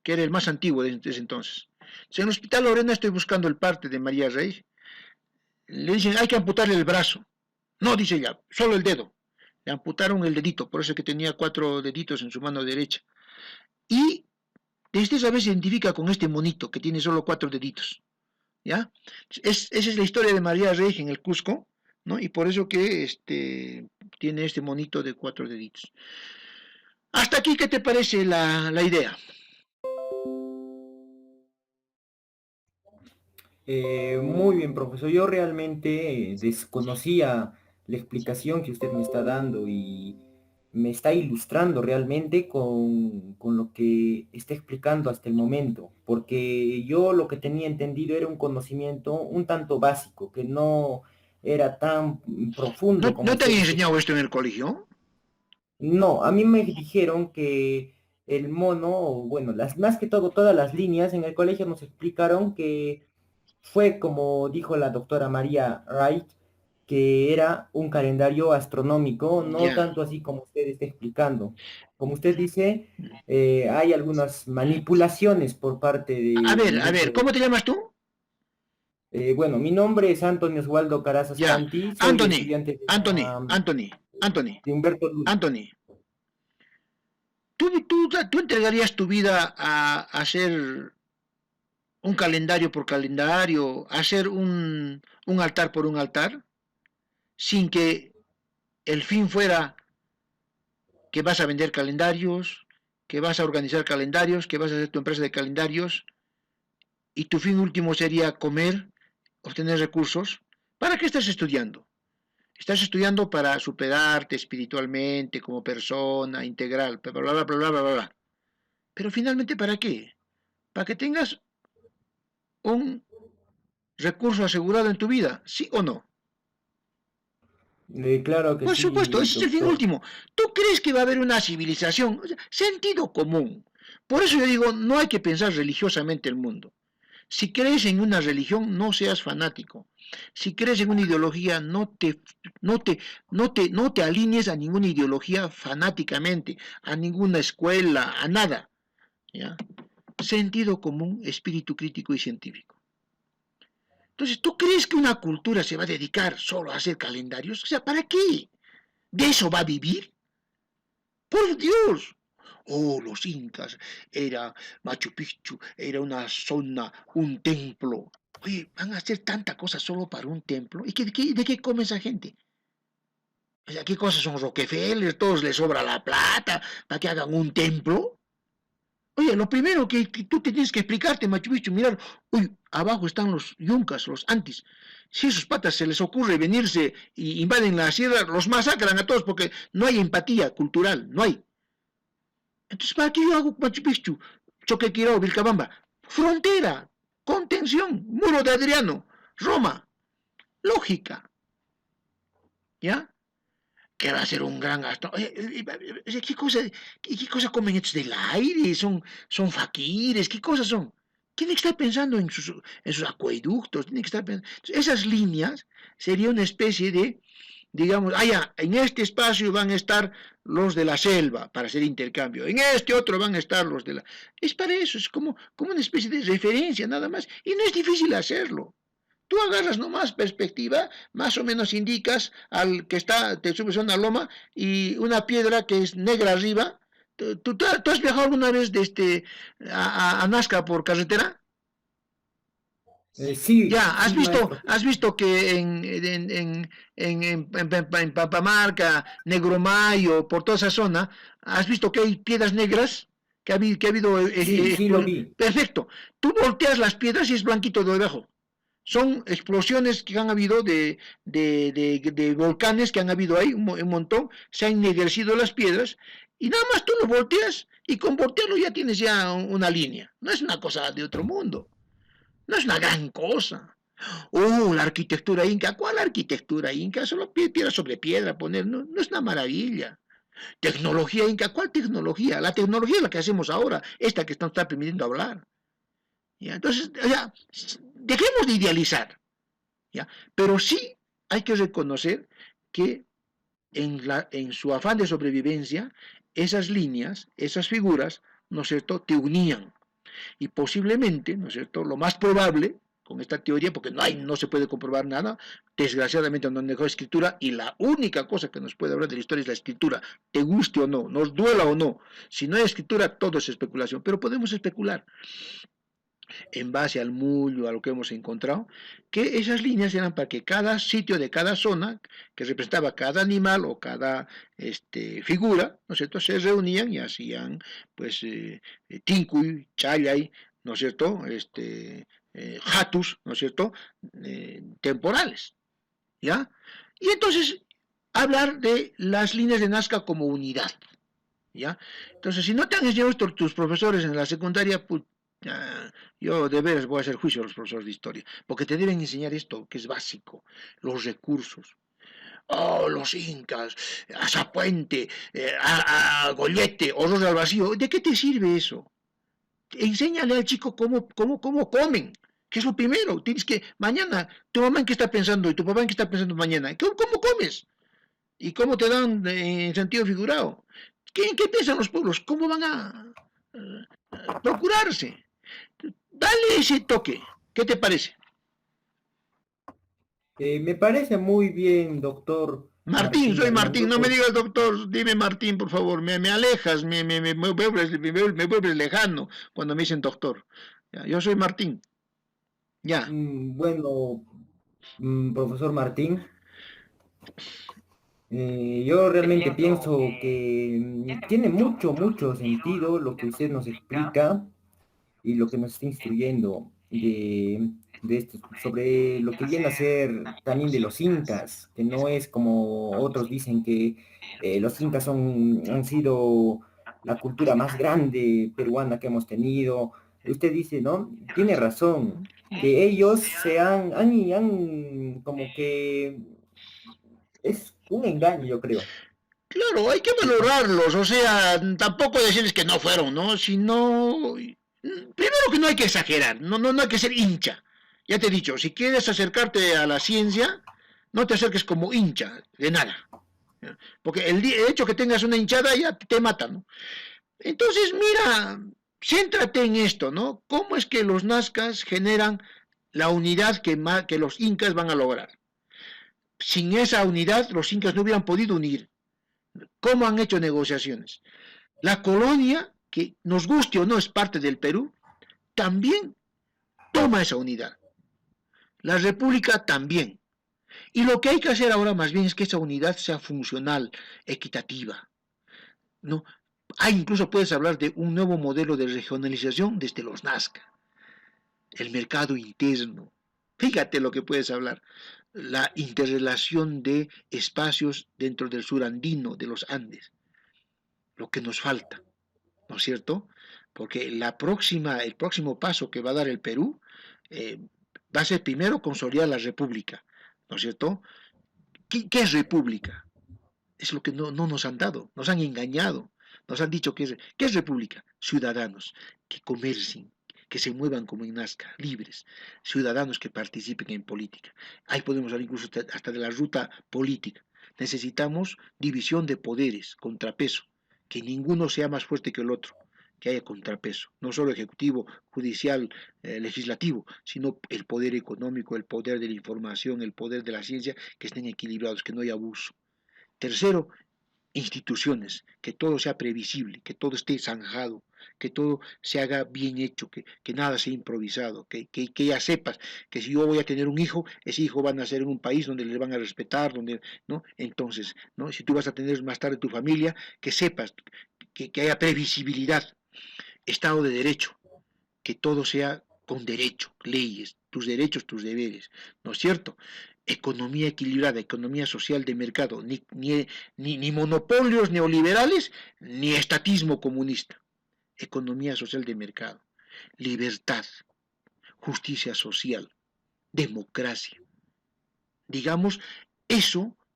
que era el más antiguo desde ese entonces. En el Hospital Lorena estoy buscando el parte de María Rey. Le dicen, hay que amputarle el brazo. No, dice ella, solo el dedo. Le amputaron el dedito, por eso que tenía 4 deditos en su mano derecha. Y desde esa vez se identifica con este monito que tiene solo 4 deditos. ¿Ya? Esa es la historia de María Rey en el Cusco, ¿no? Y por eso que tiene este monito de 4 deditos. Hasta aquí, ¿qué te parece la idea? Muy bien, profesor. Yo realmente desconocía la explicación que usted me está dando y me está ilustrando realmente con lo que está explicando hasta el momento, porque yo lo que tenía entendido era un conocimiento un tanto básico, que no era tan profundo como ¿No te usted había está. enseñado esto en el colegio? No, a mí me dijeron que el mono, o bueno, más que todo, todas las líneas en el colegio nos explicaron que fue como dijo la doctora María Wright, que era un calendario astronómico, no Ya. tanto así como usted está explicando. Como usted dice, hay algunas manipulaciones por parte del A grupo ver, de... ¿cómo te llamas tú? Bueno, mi nombre es Antonio Osvaldo Carazas Ya. Canti, soy Anthony, estudiante Anthony, Anthony, Anthony, de Humberto Luz. Anthony. ¿Tú entregarías tu vida a hacer un calendario por calendario, a hacer un altar por un altar, sin que el fin fuera que vas a vender calendarios, que vas a organizar calendarios, que vas a hacer tu empresa de calendarios y tu fin último sería comer, obtener recursos? ¿Para qué estás estudiando? Estás estudiando para superarte espiritualmente como persona integral, bla, bla, bla, bla, bla, bla, bla. Pero finalmente, ¿para qué? Para que tengas un recurso asegurado en tu vida, ¿sí o no? Claro que Por supuesto, sí, ese es el fin doctor. último. ¿Tú crees que va a haber una civilización? O sea, sentido común. Por eso yo digo, no hay que pensar religiosamente el mundo. Si crees en una religión, no seas fanático. Si crees en una ideología, no te alinees a ninguna ideología fanáticamente, a ninguna escuela, a nada. ¿Ya? Sentido común, espíritu crítico y científico. Entonces, ¿tú crees que una cultura se va a dedicar solo a hacer calendarios? O sea, ¿para qué? ¿De eso va a vivir? Por Dios. Oh, los incas, era Machu Picchu, era una zona, un templo. Oye, van a hacer tanta cosa solo para un templo. ¿Y de qué come esa gente? O sea, ¿qué cosas son Rockefeller? Todos les sobra la plata para que hagan un templo. Oye, lo primero que tú te tienes que explicarte, Machu Picchu, mirar, uy, abajo están los yuncas, los antis. Si a esos patas se les ocurre venirse y invaden la sierra, los masacran a todos porque no hay empatía cultural, no hay. Entonces, ¿para qué yo hago Machu Picchu? Choquequirao, Vilcabamba. Frontera, contención, muro de Adriano, Roma. Lógica, ¿ya? Que va a ser un gran gasto. ¿Qué cosa comen estos del aire? ¿Son faquires? ¿Qué cosas son? Tiene que estar pensando en sus acueductos, tiene que estar pensando. Esas líneas sería una especie de, digamos, en este espacio van a estar los de la selva para hacer intercambio, en este otro van a estar los de la... Es para eso, es como una especie de referencia nada más, y no es difícil hacerlo. Tú agarras nomás perspectiva, más o menos indicas al que está, te subes a una loma y una piedra que es negra arriba. ¿Tú has viajado alguna vez a Nazca por carretera? Sí, Ya, sí, maestro. has visto que en Pampamarca, Negromayo, por toda esa zona, has visto que hay piedras negras, que ha habido Sí, sí lo explosiones. vi. Perfecto. Tú volteas las piedras y es blanquito de debajo. Son explosiones que han habido de volcanes que han habido ahí, un montón, se han ennegrecido las piedras, y nada más tú lo volteas, y con voltearlo ya tienes ya una línea. No es una cosa de otro mundo, no es una gran cosa. La arquitectura inca, ¿cuál arquitectura inca? Solo piedra sobre piedra poner, no, no es una maravilla. Tecnología inca, ¿cuál tecnología? La tecnología es la que hacemos ahora, esta que nos está permitiendo hablar. ¿Ya? Entonces, ya, dejemos de idealizar. ¿Ya? Pero sí hay que reconocer que en su afán de sobrevivencia, esas líneas, esas figuras, ¿no es cierto?, te unían. Y posiblemente, ¿no es cierto?, lo más probable, con esta teoría, porque no se puede comprobar nada, desgraciadamente no han dejado escritura, y la única cosa que nos puede hablar de la historia es la escritura, te guste o no, nos duela o no. Si no hay escritura, todo es especulación, pero podemos especular en base al mullo, a lo que hemos encontrado, que esas líneas eran para que cada sitio de cada zona, que representaba cada animal o cada figura, ¿no es cierto?, se reunían y hacían, pues, tincuy, chayay, ¿no es cierto?, hatus, ¿no es cierto?, temporales, ¿ya? Y entonces, hablar de las líneas de Nazca como unidad, ¿ya? Entonces, si no te han enseñado esto tus profesores en la secundaria, pues, yo de veras voy a hacer juicio a los profesores de historia, porque te deben enseñar esto, que es básico, los recursos. Oh, los incas, Azapuente, a Gollete, Horror al Vacío. ¿De qué te sirve eso? Enséñale al chico cómo comen, que es lo primero. Tienes que, mañana, tu mamá en qué está pensando y tu papá en qué está pensando mañana. ¿Cómo comes? ¿Y cómo te dan en sentido figurado? ¿En qué piensan los pueblos? ¿Cómo van a procurarse? Dale ese toque. ¿Qué te parece? Me parece muy bien, doctor Martín, Martín soy Martín. Hernando. No me digas doctor, dime Martín, por favor. Me alejas, me vuelves lejano cuando me dicen doctor. Ya, yo soy Martín. Ya. Bueno, profesor Martín, yo realmente pienso que tiene mucho, mucho sentido lo que usted nos explica y lo que nos está instruyendo de esto, sobre lo que viene a ser también de los incas, que no es como otros dicen que los incas han sido la cultura más grande peruana que hemos tenido. Usted dice, ¿no? Tiene razón, que ellos han como que es un engaño, yo creo. Claro, hay que valorarlos. O sea, tampoco decirles que no fueron, ¿no? Sino, primero que no hay que exagerar. No hay que ser hincha. Ya te he dicho, si quieres acercarte a la ciencia, no te acerques como hincha de nada. ¿Ya? Porque el hecho que tengas una hinchada ya te mata, ¿no? Entonces, mira, céntrate en esto, ¿no? ¿Cómo es que los nazcas generan la unidad que los incas van a lograr? Sin esa unidad, los incas no hubieran podido unir. ¿Cómo han hecho negociaciones? La colonia, que nos guste o no es parte del Perú, también toma esa unidad. La república también. Y lo que hay que hacer ahora más bien es que esa unidad sea funcional, equitativa. ¿No? Incluso puedes hablar de un nuevo modelo de regionalización desde los Nazca, el mercado interno. Fíjate lo que puedes hablar, la interrelación de espacios dentro del sur andino, de los Andes, lo que nos falta, ¿no es cierto? Porque el próximo paso que va a dar el Perú eh, va a ser primero consolidar la república, ¿no es cierto? ¿Qué es república? Es lo que no nos han dado, nos han engañado, nos han dicho ¿qué es república? Ciudadanos que comercien, que se muevan como en Nazca, libres, ciudadanos que participen en política. Ahí podemos hablar incluso hasta de la ruta política. Necesitamos división de poderes, contrapeso, que ninguno sea más fuerte que el otro, que haya contrapeso, no solo ejecutivo, judicial, legislativo, sino el poder económico, el poder de la información, el poder de la ciencia, que estén equilibrados, que no haya abuso. Tercero, instituciones, que todo sea previsible, que todo esté zanjado, que todo se haga bien hecho, que nada sea improvisado, que ya sepas que si yo voy a tener un hijo, ese hijo va a nacer en un país donde le van a respetar, donde, ¿no? Entonces, ¿no? Si tú vas a tener más tarde tu familia, que sepas, que haya previsibilidad, Estado de Derecho, que todo sea con derecho, leyes, tus derechos, tus deberes, ¿no es cierto? Economía equilibrada, economía social de mercado, ni monopolios neoliberales, ni estatismo comunista. Economía social de mercado, libertad, justicia social, democracia. Digamos,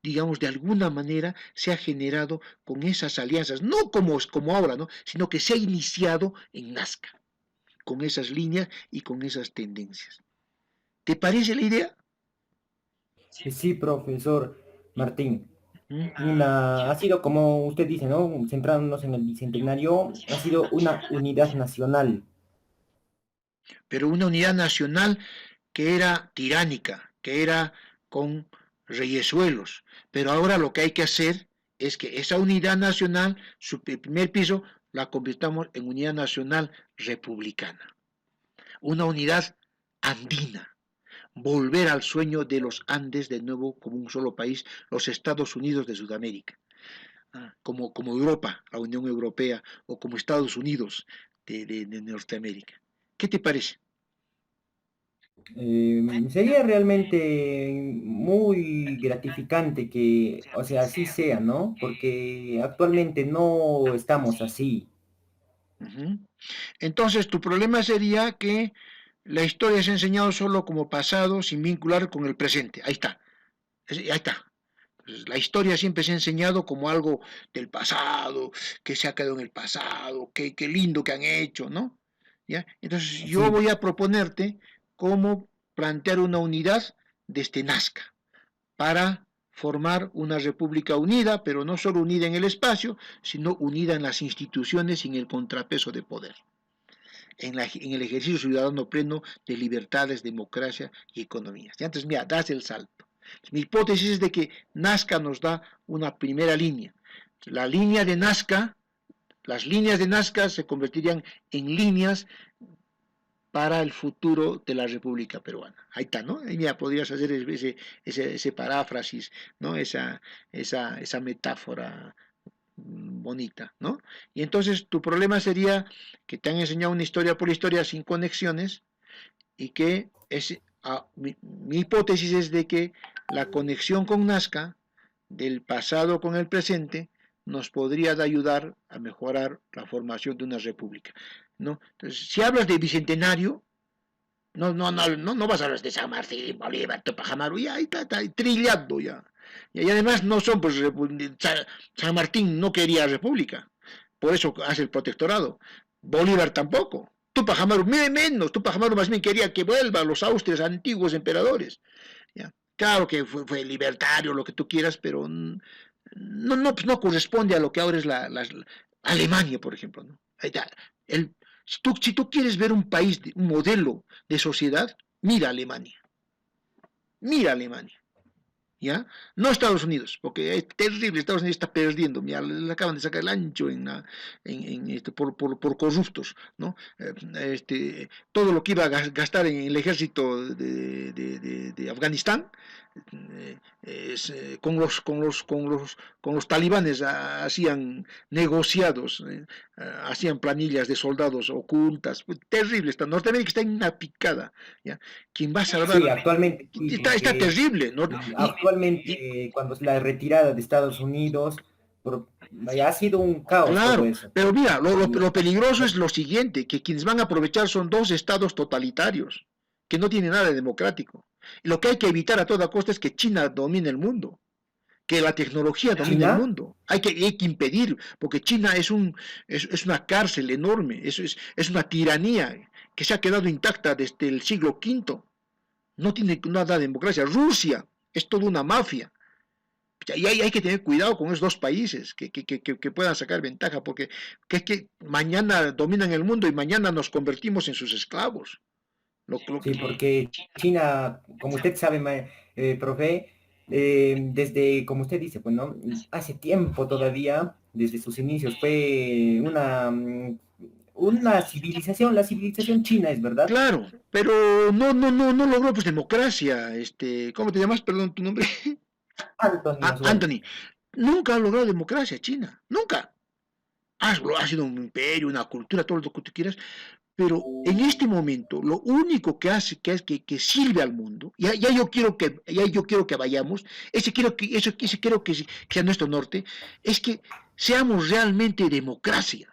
digamos, de alguna manera se ha generado con esas alianzas, no como ahora, ¿no? Sino que se ha iniciado en Nazca, con esas líneas y con esas tendencias. ¿Te parece la idea? Sí, profesor Martín. ¿Mm? Ha sido como usted dice, ¿no? Centrándonos en el bicentenario, ha sido una unidad nacional. Pero una unidad nacional que era tiránica, que era con reyesuelos. Pero ahora lo que hay que hacer es que esa unidad nacional, su primer piso, la convirtamos en unidad nacional republicana. Una unidad andina. Volver al sueño de los Andes de nuevo como un solo país, los Estados Unidos de Sudamérica, como Europa, la Unión Europea, o como Estados Unidos de Norteamérica. ¿Qué te parece? Sería realmente muy gratificante que, o sea, así sea, ¿no? Porque actualmente no estamos así. Uh-huh. Entonces, tu problema sería que la historia se ha enseñado solo como pasado sin vincular con el presente. Ahí está. Ahí está. La historia siempre se ha enseñado como algo del pasado, que se ha quedado en el pasado, que lindo que han hecho, ¿no? ¿Ya? Entonces yo Sí, voy a proponerte cómo plantear una unidad desde Nazca para formar una república unida, pero no solo unida en el espacio, sino unida en las instituciones y en el contrapeso de poder, en el ejercicio ciudadano pleno de libertades, democracia y economía. Y antes, mira, das el salto. Mi hipótesis es de que Nazca nos da una primera línea. La línea de Nazca, las líneas de Nazca se convertirían en líneas para el futuro de la República Peruana. Ahí está, ¿no? Ahí mira, podrías hacer ese paráfrasis, ¿no? Esa metáfora bonita, ¿no? Y entonces tu problema sería que te han enseñado una historia por historia sin conexiones y que mi hipótesis es de que la conexión con Nazca, del pasado con el presente, nos podría ayudar a mejorar la formación de una república, ¿no? Entonces, si hablas de bicentenario, no vas a hablar de San Martín, Bolívar, Tupac Amaru, ya ahí está trillando ya. Y además no son, pues, San Martín no quería república, por eso hace el protectorado. Bolívar tampoco. Tupac Amaru, menos, Tupac Amaru más bien quería que vuelvan los austrias antiguos emperadores. ¿Ya? Claro que fue libertario, lo que tú quieras, pero no corresponde a lo que ahora es Alemania, por ejemplo. ¿No? Ahí está. Si tú quieres ver un país, un modelo de sociedad, mira Alemania. Mira Alemania. ¿Ya? No Estados Unidos, porque es terrible, Estados Unidos está perdiendo, mira, le acaban de sacar el ancho por corruptos, ¿no? Todo lo que iba a gastar en el ejército de Afganistán, con los talibanes hacían negociados, hacían planillas de soldados ocultas, terrible, Norteamérica está en una picada, ¿ya? ¿Quién va a Sí, salvar? actualmente, sí, Está porque terrible, ¿no? Y actualmente cuando es la retirada de Estados Unidos, vaya, ha sido un caos todo claro, eso. pero mira, Y, lo peligroso es lo siguiente, que quienes van a aprovechar son dos estados totalitarios, que no tienen nada de democrático. Y lo que hay que evitar a toda costa es que China domine el mundo, que la tecnología domine el China, mundo. Hay que impedir, porque China es una cárcel enorme, es una tiranía que se ha quedado intacta desde el siglo V. No tiene nada de democracia. Rusia es toda una mafia. Y hay que tener cuidado con esos dos países que puedan sacar ventaja, porque es que mañana dominan el mundo y mañana nos convertimos en sus esclavos. sí, porque China, como usted sabe, profe, desde, como usted dice, pues, ¿no? Hace tiempo todavía, desde sus inicios, fue una civilización, la civilización china, ¿es verdad? Claro, pero no logró pues democracia. ¿Cómo te llamas? Perdón, tu nombre. Anthony Oswald. Anthony. Nunca ha logrado democracia China, nunca. Ha sido un imperio, una cultura, todo lo que tú quieras, pero en este momento lo único que hace que sirve al mundo, ya yo quiero que vayamos, ese quiero que sea nuestro norte, es que seamos realmente democracia,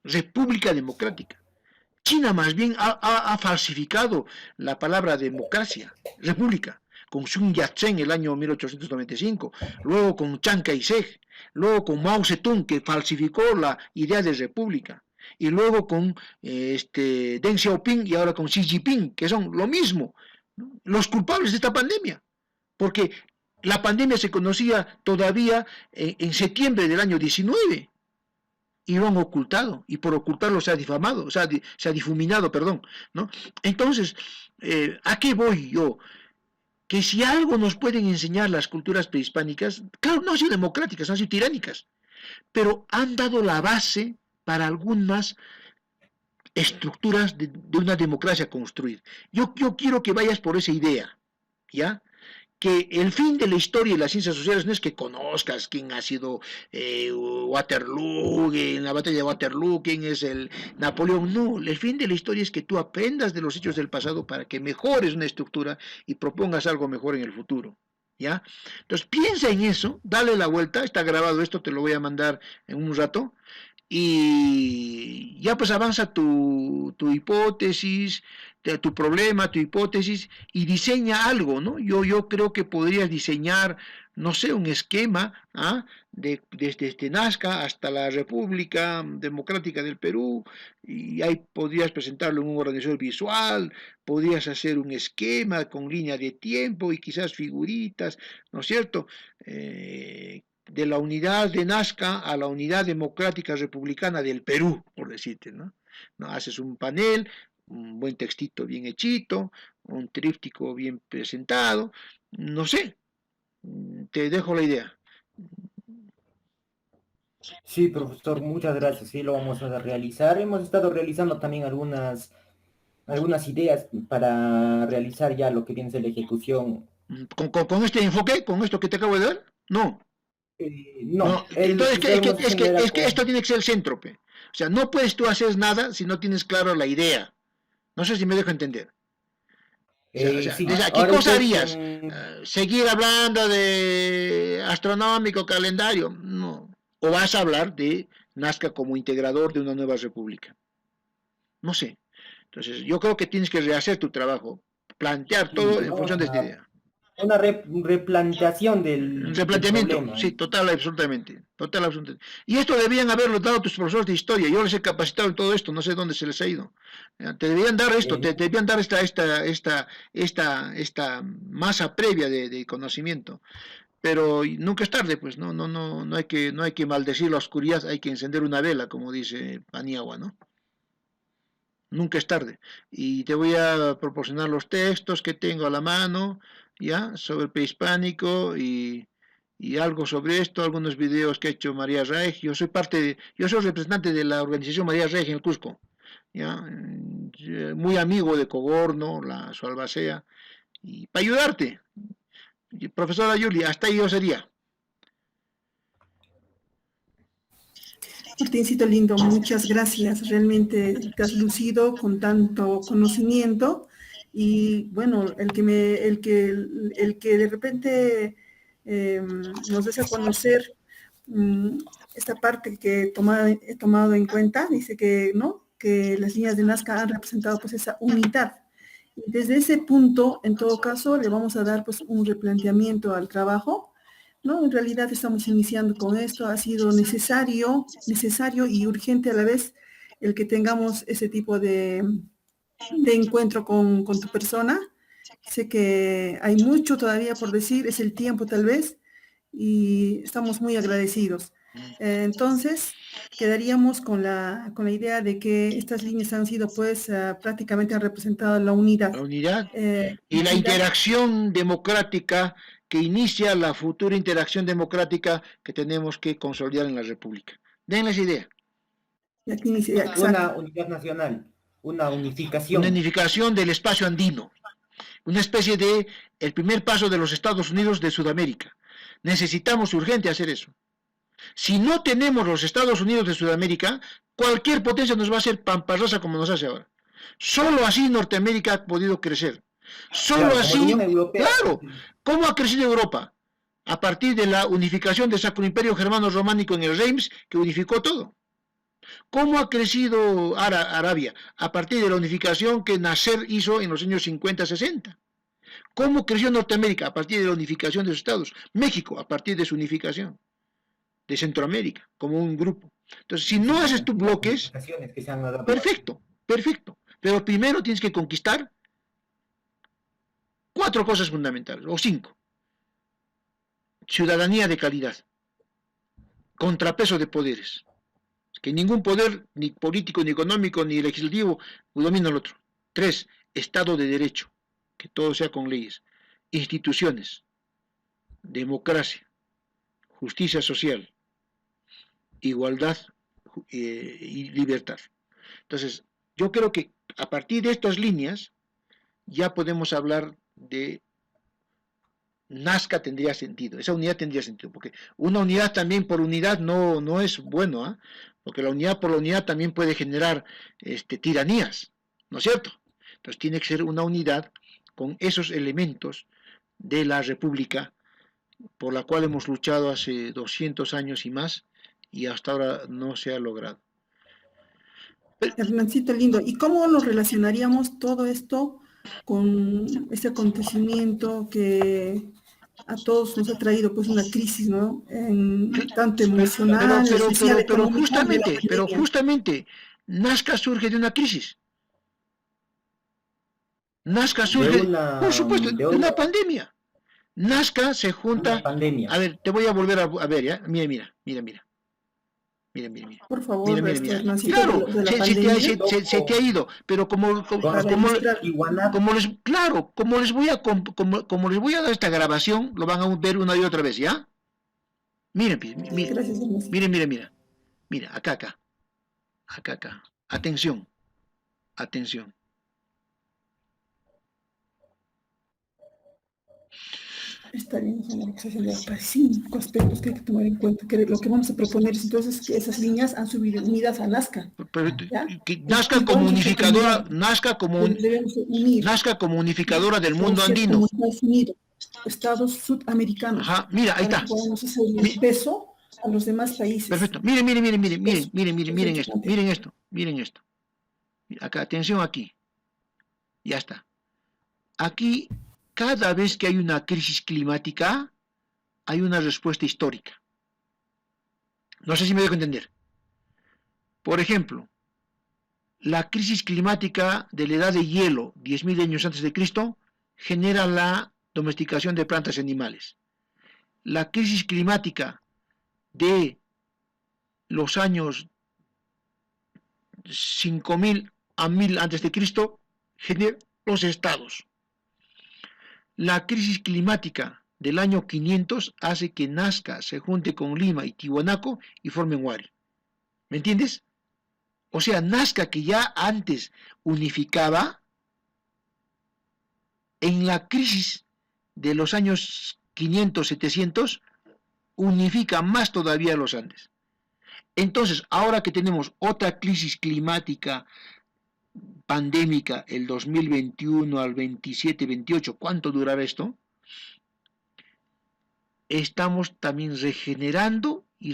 república democrática. China más bien ha falsificado la palabra democracia, república, con Sun Yat-sen el año 1895, luego con Chiang Kai-shek, luego con Mao Zedong, que falsificó la idea de república, y luego con Deng Xiaoping y ahora con Xi Jinping, que son lo mismo, ¿no? Los culpables de esta pandemia, porque la pandemia se conocía todavía en septiembre del año 19 y lo han ocultado, y por ocultarlo se ha difamado, se ha difuminado, perdón, ¿no? Entonces, ¿a qué voy yo? Que si algo nos pueden enseñar las culturas prehispánicas, claro, no han sido democráticas, han sido tiránicas, pero han dado la base para algunas estructuras de una democracia construida. Yo quiero que vayas por esa idea, ¿ya? Que el fin de la historia y las ciencias sociales no es que conozcas quién ha sido Waterloo, en la batalla de Waterloo, quién es el Napoleón, no, el fin de la historia es que tú aprendas de los hechos del pasado para que mejores una estructura y propongas algo mejor en el futuro. ¿Ya? Entonces piensa en eso, dale la vuelta, está grabado esto, te lo voy a mandar en un rato, y ya pues avanza tu hipótesis, tu problema, tu hipótesis, y diseña algo, ¿no? Yo creo que podrías diseñar, no sé, un esquema, ¿ah? Desde Nazca hasta la República Democrática del Perú, y ahí podrías presentarlo en un organizador visual, podrías hacer un esquema con línea de tiempo y quizás figuritas, ¿no es cierto? De la unidad de Nazca a la unidad democrática republicana del Perú, por decirte, ¿no? ¿No? Haces un panel, un buen textito bien hechito, un tríptico bien presentado, no sé, te dejo la idea. Sí, profesor, muchas gracias. Sí, lo vamos a realizar. Hemos estado realizando también algunas ideas para realizar ya lo que viene a ser la ejecución. Con este enfoque, con esto que te acabo de dar, no. No, No, lo entonces que estábamos haciendo era es que esto con... tiene que ser el centro, pe. O sea, no puedes tú hacer nada si no tienes claro la idea. No sé si me dejo entender. sí, ¿Qué ahora cosa usted harías? con... ¿Seguir hablando de astronómico, calendario? No. ¿O vas a hablar de Nazca como integrador de una nueva república? No sé. Entonces, yo creo que tienes que rehacer tu trabajo, plantear Sí, todo en función de esta idea. una replanteación del Replanteamiento, problema. sí, total, absolutamente. Y esto debían haberlo dado tus profesores de historia. Yo les he capacitado en todo esto, no sé dónde se les ha ido. Te debían dar esto, te No, debían dar esta masa previa de conocimiento. Pero nunca es tarde, pues, no hay que maldecir la oscuridad, hay que encender una vela, como dice Paniagua, ¿no? Nunca es tarde. Y te voy a proporcionar los textos que tengo a la mano, ya, sobre el prehispánico y algo sobre esto, algunos videos que ha hecho María Reig. Yo soy representante de la organización María Reig en el Cusco, ya, muy amigo de Cogorno, su albacea, y para ayudarte. Profesora Yuli, hasta ahí yo sería. Martincito lindo, muchas gracias. Realmente te has lucido con tanto conocimiento y bueno, el que de repente nos des a conocer esta parte que he tomado en cuenta, dice que no, que las líneas de Nazca han representado pues esa unidad. Y desde ese punto, en todo caso, le vamos a dar pues un replanteamiento al trabajo. No, en realidad estamos iniciando con esto, ha sido necesario y urgente a la vez el que tengamos ese tipo de encuentro con tu persona. Sé que hay mucho todavía por decir, es el tiempo tal vez, y estamos muy agradecidos. Entonces, quedaríamos con la idea de que estas líneas han sido pues prácticamente han representado la unidad. La unidad y la Unidad. interacción democrática que inicia la futura interacción democrática que tenemos que consolidar en la República. Denles idea. Aquí inicia, Una unidad nacional, una unificación. Una unificación del espacio andino. Una especie de el primer paso de los Estados Unidos de Sudamérica. Necesitamos urgente hacer eso. Si no tenemos los Estados Unidos de Sudamérica, cualquier potencia nos va a hacer pamparrosa como nos hace ahora. Solo así Norteamérica ha podido crecer. Solo Claro, así, Europea, claro, ¿cómo ha crecido Europa? A partir de la unificación del Sacro Imperio Germano Románico en el Reims, que unificó todo. ¿Cómo ha crecido Arabia? A partir de la unificación que Nasser hizo en los años 50-60. ¿Cómo creció Norteamérica? A partir de la unificación de sus estados. México, a partir de su unificación. De Centroamérica, como un grupo. Entonces, si no haces tus bloques, perfecto, perfecto. Pero primero tienes que conquistar 4 cosas fundamentales, o 5. Ciudadanía de calidad. Contrapeso de poderes. Que ningún poder, ni político, ni económico, ni legislativo, domina al otro. 3. Estado de derecho. Que todo sea con leyes. Instituciones. Democracia. Justicia social. Igualdad y libertad. Entonces, yo creo que a partir de estas líneas ya podemos hablar de Nazca tendría sentido, esa unidad tendría sentido, porque una unidad también por unidad no es bueno, ¿eh? Porque la unidad por la unidad también puede generar tiranías, ¿no es cierto? Entonces tiene que ser una unidad con esos elementos de la República por la cual hemos luchado hace 200 años y más, y hasta ahora no se ha logrado. Hernancito lindo, ¿y cómo nos relacionaríamos todo esto con este acontecimiento que a todos nos ha traído pues una crisis, ¿no? Tanto emocional, social, económica, pero justamente, Nazca surge de una crisis. Nazca surge, por supuesto, de una pandemia. Nazca se junta. A ver, te voy a volver a ver, ¿ya? Mira. Por favor, mira. Claro, se te ha ido, pero como les voy a dar esta grabación, lo van a ver una y otra vez, ¿ya? Miren, mira, acá. Atención. Está bien, hay 5 aspectos que hay que tomar en cuenta. Que lo que vamos a proponer es entonces que esas líneas han subido unidas a Nazca. Nazca como unificadora, Nazca como unificadora del mundo andino. Estados sudamericanos. Ajá, mira, ahí está. Podemos hacer el peso a los demás países. Perfecto. Miren esto. Acá, atención aquí. Ya está. Aquí, cada vez que hay una crisis climática, hay una respuesta histórica. No sé si me dejo entender. Por ejemplo, la crisis climática de la edad de hielo, 10.000 años antes de Cristo, genera la domesticación de plantas y animales. La crisis climática de los años 5.000 a 1.000 antes de Cristo genera los estados. La crisis climática del año 500 hace que Nazca se junte con Lima y Tiwanaku y formen Huari. ¿Me entiendes? O sea, Nazca, que ya antes unificaba, en la crisis de los años 500, 700, unifica más todavía los Andes. Entonces, ahora que tenemos otra crisis climática pandémica, el 2021 al 27, 28, ¿cuánto durará esto? Estamos también regenerando y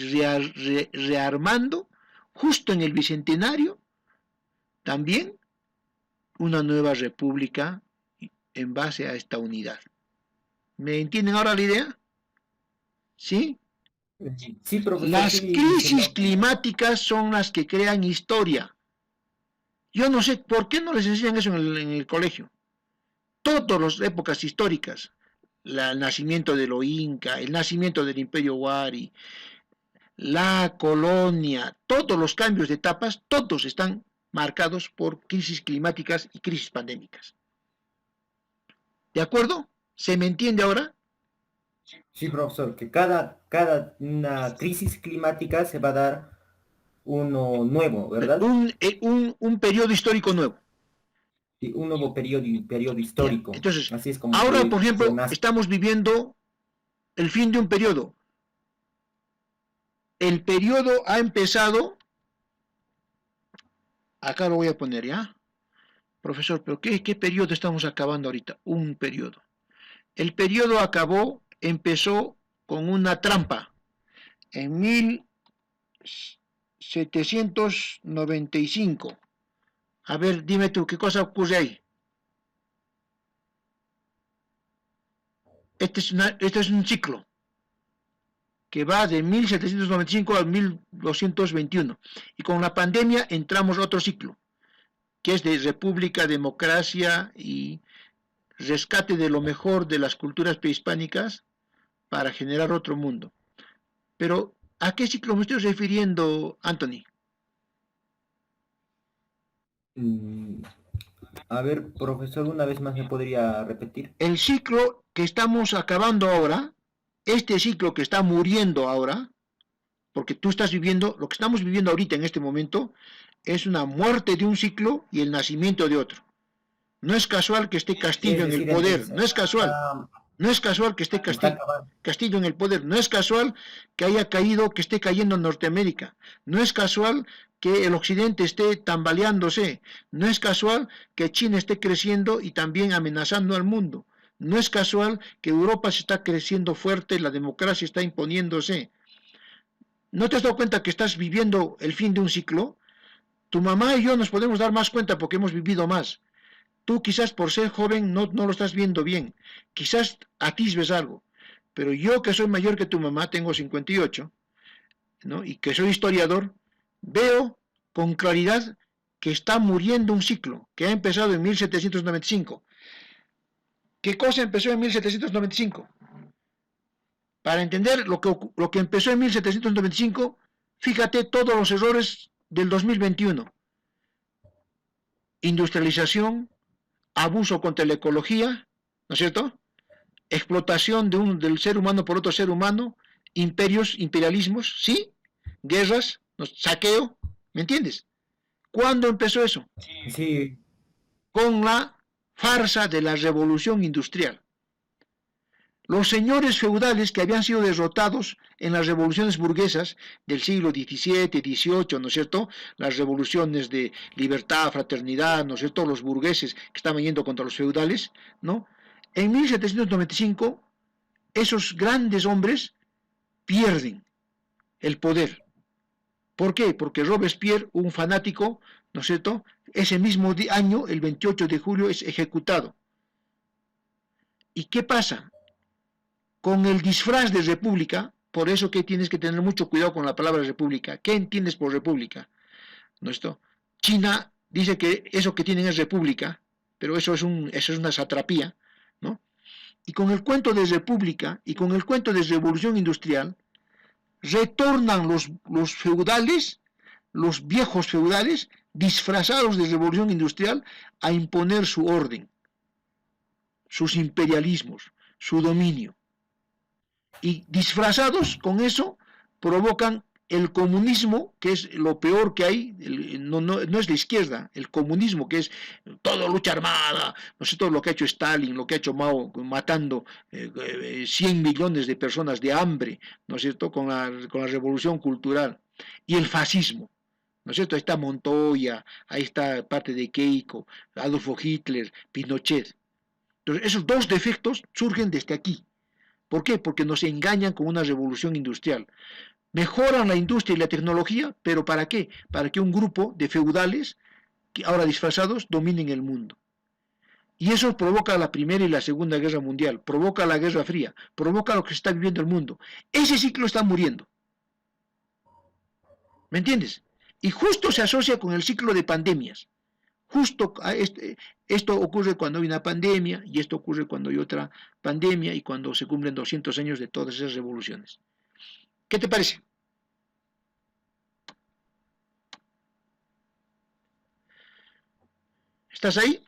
rearmando, justo en el Bicentenario, también una nueva república en base a esta unidad. ¿Me entienden ahora la idea? ¿Sí? Sí, profesor, Las sí, crisis climáticas son las que crean historia. Yo no sé por qué no les enseñan eso en el colegio. Todas las épocas históricas, el nacimiento de los Inca, el nacimiento del Imperio Wari, la colonia, todos los cambios de etapas, todos están marcados por crisis climáticas y crisis pandémicas. ¿De acuerdo? ¿Se me entiende ahora? sí, profesor, que cada una crisis climática se va a dar uno nuevo, ¿verdad? Un periodo histórico nuevo. Sí, un nuevo periodo Ya. histórico. Entonces, Así es como ahora, que por ejemplo, renace. estamos viviendo el fin de un periodo. El periodo ha empezado, acá lo voy a poner, ¿ya? Profesor, ¿pero qué periodo estamos acabando ahorita? Un periodo. El periodo empezó con una trampa en 1795. A ver, dime tú, ¿qué cosa ocurre ahí? Este es un ciclo que va de 1795 a 1221. Y con la pandemia entramos a otro ciclo, que es de república, democracia y rescate de lo mejor de las culturas prehispánicas para generar otro mundo. Pero, ¿a qué ciclo me estoy refiriendo, Anthony? Mm, A ver, profesor, una vez más me podría repetir. El ciclo que estamos acabando ahora, este ciclo que está muriendo ahora, porque tú estás viviendo, lo que estamos viviendo ahorita en este momento, es una muerte de un ciclo y el nacimiento de otro. No es casual que esté Es Castillo en el decir, poder, entonces, no es casual. No es casual que esté está acabando. Castillo en el poder, no es casual que haya caído, que esté cayendo en Norteamérica, no es casual que el occidente esté tambaleándose, no es casual que China esté creciendo y también amenazando al mundo, no es casual que Europa se está creciendo fuerte, la democracia está imponiéndose. ¿No te has dado cuenta que estás viviendo el fin de un ciclo? Tu mamá y yo nos podemos dar más cuenta porque hemos vivido más. Tú quizás por ser joven no lo estás viendo bien, quizás atisbes algo, pero yo que soy mayor que tu mamá, tengo 58, ¿no? Y que soy historiador, veo con claridad que está muriendo un ciclo que ha empezado en 1795. ¿Qué cosa empezó en 1795? Para entender lo que empezó en 1795, fíjate todos los errores del 2021. Industrialización, abuso contra la ecología, ¿no es cierto? Explotación del ser humano por otro ser humano, imperialismos, ¿sí? Guerras, saqueo, ¿me entiendes? ¿Cuándo empezó eso? Sí, Con la farsa de la revolución industrial. Los señores feudales que habían sido derrotados en las revoluciones burguesas del siglo XVII, XVIII, ¿no es cierto? Las revoluciones de libertad, fraternidad, ¿no es cierto? Los burgueses que estaban yendo contra los feudales, ¿no? En 1795, esos grandes hombres pierden el poder. ¿Por qué? Porque Robespierre, un fanático, ¿no es cierto? Ese mismo año, el 28 de julio, es ejecutado. ¿Y qué pasa? Con el disfraz de república, por eso que tienes que tener mucho cuidado con la palabra república. ¿Qué entiendes por república? ¿No esto? China dice que eso que tienen es república, pero eso es una satrapía, ¿no? Y con el cuento de república y con el cuento de revolución industrial, retornan los feudales, los viejos feudales, disfrazados de revolución industrial, a imponer su orden, sus imperialismos, su dominio. Y disfrazados con eso provocan el comunismo, que es lo peor que hay, no es la izquierda, el comunismo, que es todo lucha armada, no sé, todo lo que ha hecho Stalin, lo que ha hecho Mao, matando 100 millones de personas de hambre, ¿no es cierto?, con la revolución cultural, y el fascismo. ¿No es cierto? Ahí está Montoya, ahí está parte de Keiko, Adolfo Hitler, Pinochet. Entonces, esos dos defectos surgen desde aquí. ¿Por qué? Porque nos engañan con una revolución industrial. Mejoran la industria y la tecnología, pero ¿para qué? Para que un grupo de feudales, que ahora disfrazados, dominen el mundo. Y eso provoca la Primera y la Segunda Guerra Mundial, provoca la Guerra Fría, provoca lo que se está viviendo el mundo. Ese ciclo está muriendo. ¿Me entiendes? Y justo se asocia con el ciclo de pandemias. Justo esto ocurre cuando hay una pandemia, y esto ocurre cuando hay otra pandemia, y cuando se cumplen 200 años de todas esas revoluciones. ¿Qué te parece? ¿Estás ahí?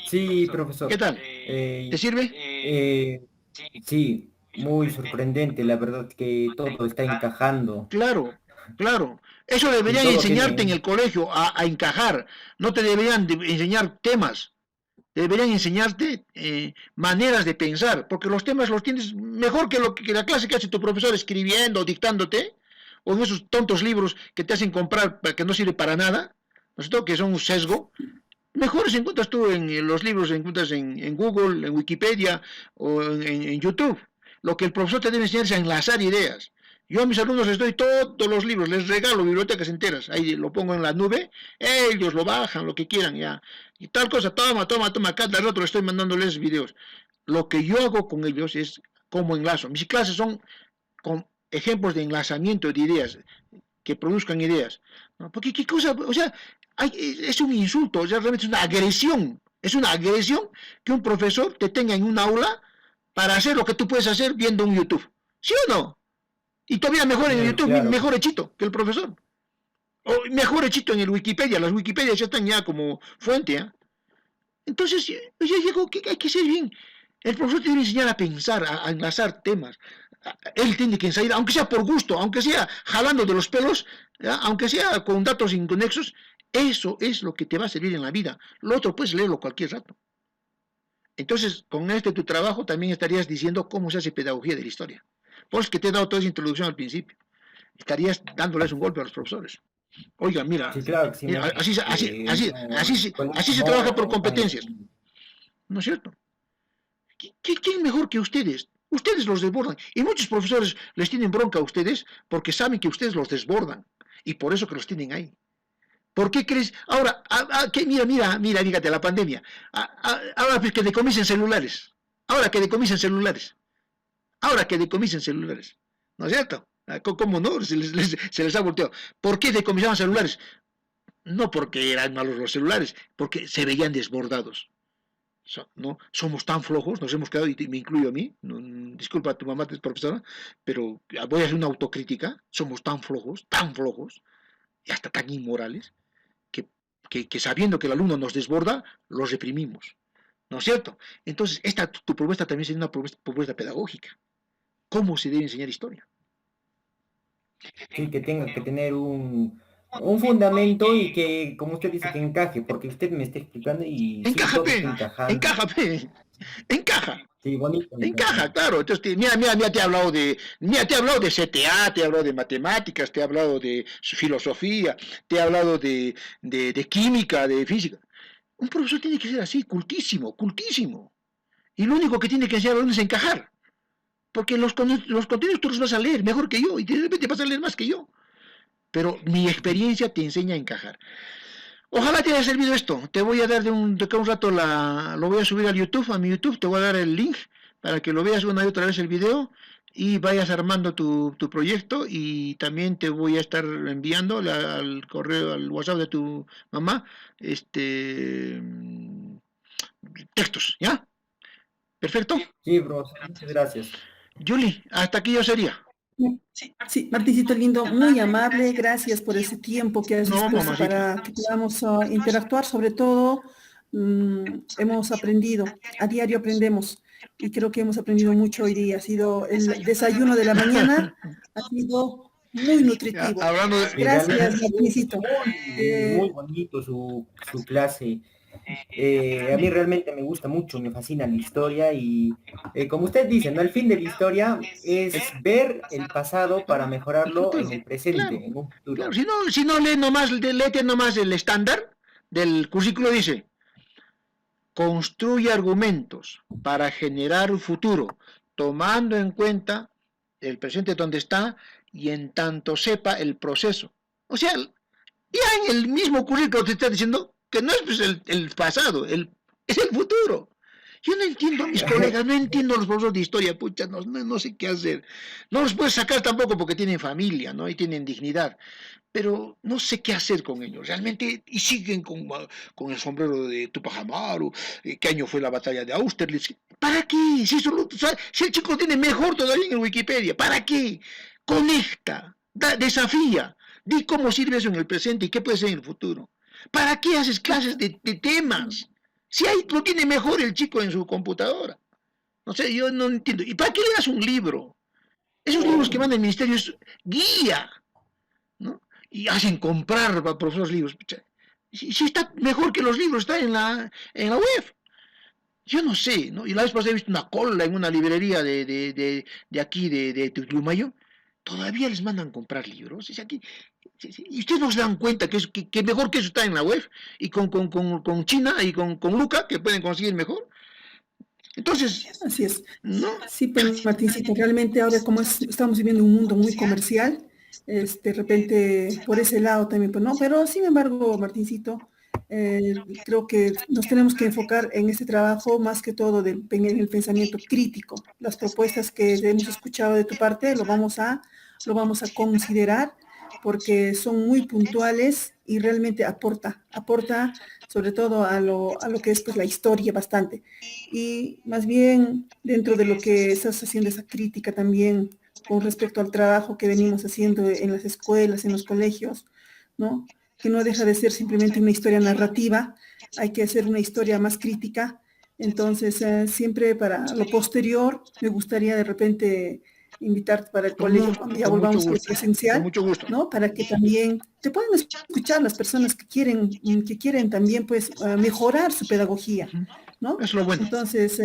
Sí, ¿Qué profesor. tal? ¿Te Eh, sirve? eh, sí, muy sorprendente, la verdad que todo está encajando. Claro, claro. Eso Sí, deberían todo enseñarte en tiene, el colegio a encajar. No te deberían enseñar temas. Deberían enseñarte maneras de pensar, porque los temas los tienes mejor que que la clase que hace tu profesor escribiendo, dictándote, o en esos tontos libros que te hacen comprar que no sirve para nada, ¿no es cierto? Que son un sesgo. Mejores encuentras tú en los libros, encuentras en Google, en Wikipedia o en YouTube. Lo que el profesor te debe enseñar es a enlazar ideas. Yo a mis alumnos les doy todos los libros, les regalo bibliotecas enteras, ahí lo pongo en la nube, ellos lo bajan, lo que quieran ya. Y tal cosa, toma, cada rato les estoy mandándoles videos. Lo que yo hago con ellos es cómo enlazo. Mis clases son con ejemplos de enlazamiento de ideas, que produzcan ideas. ¿No? Porque qué cosa, o sea, es un insulto, o sea, realmente es una agresión que un profesor te tenga en un aula para hacer lo que tú puedes hacer viendo un YouTube. ¿Sí o no? Y todavía mejor en el claro, YouTube, claro. mejor hechito que el profesor. O mejor hechito en el Wikipedia. Las Wikipedias ya están ya como fuente. ¿Eh? Entonces, yo digo que hay que ser bien. El profesor tiene que enseñar a pensar, a enlazar temas. Él tiene que ensayar, aunque sea por gusto, aunque sea jalando de los pelos, ¿ya? Aunque sea con datos inconexos, eso es lo que te va a servir en la vida. Lo otro puedes leerlo cualquier rato. Entonces, con tu trabajo también estarías diciendo cómo se hace pedagogía de la historia. Por eso que te he dado toda esa introducción al principio. Estarías dándoles un golpe a los profesores. Oiga, Sí, claro que sí, mira, maestro, porque uno con así eso se trabaja por no están competencias. entendiendo. ¿No es cierto? ¿Quién mejor que ustedes? Ustedes los desbordan. Y muchos profesores les tienen bronca a ustedes porque saben que ustedes los desbordan. Y por eso que los tienen ahí. ¿Por qué crees? Ahora, mira, fíjate, la pandemia. Ahora pues, que decomisen celulares. Ahora que decomisen celulares. Ahora que decomisen celulares. ¿No es cierto? ¿Cómo no? Se les ha volteado. ¿Por qué decomisaban celulares? No porque eran malos los celulares, porque se veían desbordados. ¿No? Somos tan flojos, nos hemos quedado, y me incluyo a mí, disculpa, tu mamá es profesora, pero voy a hacer una autocrítica, somos tan flojos, y hasta tan inmorales, que, que sabiendo que el alumno nos desborda, lo reprimimos, ¿no es cierto? Entonces, tu propuesta también sería una propuesta pedagógica. ¿Cómo se debe enseñar historia? Sí, que tenga que tener un fundamento y que, como usted dice, que encaje, porque usted me está explicando y sí, Encaja, todo pe, está encajando. encaja, pe, encaja. Sí, bonito, Encaja, encaja. claro. Entonces, mira, te he hablado de CTA, te he hablado de matemáticas, te he hablado de filosofía, te he hablado de química, de física. Un profesor tiene que ser así, cultísimo, cultísimo. Y lo único que tiene que hacer es encajar. Porque los contenidos tú los vas a leer mejor que yo y de repente vas a leer más que yo. Pero mi experiencia te enseña a encajar. Ojalá te haya servido esto. Te voy a dar de acá un rato lo voy a subir al YouTube, a mi YouTube, te voy a dar el link para que lo veas una y otra vez el video y vayas armando tu proyecto, y también te voy a estar enviando al correo, al WhatsApp de tu mamá, este textos, ¿ya? Perfecto. Sí, profesor, muchas gracias. Julie, hasta aquí yo sería. Sí, Martincito lindo, muy amable, gracias por ese tiempo que has No, dispuesto mamacita. para que podamos interactuar. Sobre todo, hemos aprendido, a diario aprendemos, y creo que hemos aprendido mucho hoy día. Ha sido el desayuno de la mañana, ha sido muy Ya, nutritivo. hablando de... Gracias, Realmente Martincito. muy bonito su clase. A mí realmente me gusta mucho, me fascina la historia y como usted dice, ¿no? El fin de la historia es ver el pasado para El mejorarlo en futuro, el claro, presente, en un claro. futuro. Si no lee nomás, léete nomás el estándar del currículo, dice, construye argumentos para generar un futuro, tomando en cuenta el presente donde está y en tanto sepa el proceso. O sea, ya en el mismo currículo te está diciendo que no es pues, el pasado, es el futuro. Yo no entiendo a mis colegas, no entiendo a los profesores de historia, pucha, no sé qué hacer. No los puedes sacar tampoco porque tienen familia, ¿no? Y tienen dignidad. Pero no sé qué hacer con ellos, realmente, y siguen con el sombrero de Tupac Amaru, qué año fue la batalla de Austerlitz, ¿para qué? Si el chico lo tiene mejor todavía en Wikipedia, ¿para qué? Conecta, desafía, di cómo sirve eso en el presente y qué puede ser en el futuro. ¿Para qué haces clases de temas? Si ahí lo tiene mejor el chico en su computadora. No sé, yo no entiendo. ¿Y para qué le das un libro? Esos libros que van del ministerio es guía, ¿no? Y hacen comprar para profesores libros. Si está mejor que los libros, está en la web. Yo no sé, ¿no? Y la vez pasada he visto una cola en una librería de aquí, de Tuclumayo. Todavía les mandan comprar libros. Aquí, y ustedes no se dan cuenta que mejor que eso está en la web. Y con China y con Luca, que pueden conseguir mejor. Entonces, Así es. ¿no? Sí, pues Martincito, realmente ahora como estamos viviendo un mundo muy comercial, de repente por ese lado también, pues no, pero sin embargo, Martincito, creo que nos tenemos que enfocar en este trabajo más que todo en el pensamiento crítico. Las propuestas que hemos escuchado de tu parte lo vamos a considerar porque son muy puntuales y realmente aporta sobre todo a lo que es pues la historia bastante. Y más bien dentro de lo que estás haciendo esa crítica también con respecto al trabajo que venimos haciendo en las escuelas, en los colegios, ¿no? Que no deja de ser simplemente una historia narrativa, hay que hacer una historia más crítica. Entonces, siempre para lo posterior, me gustaría de repente invitarte para el colegio cuando ya Con mucho volvamos a lo gusto, con presencial, mucho gusto. ¿no? Para que también te puedan escuchar las personas que quieren también, pues, mejorar su pedagogía, ¿no? Eso es lo bueno. Entonces,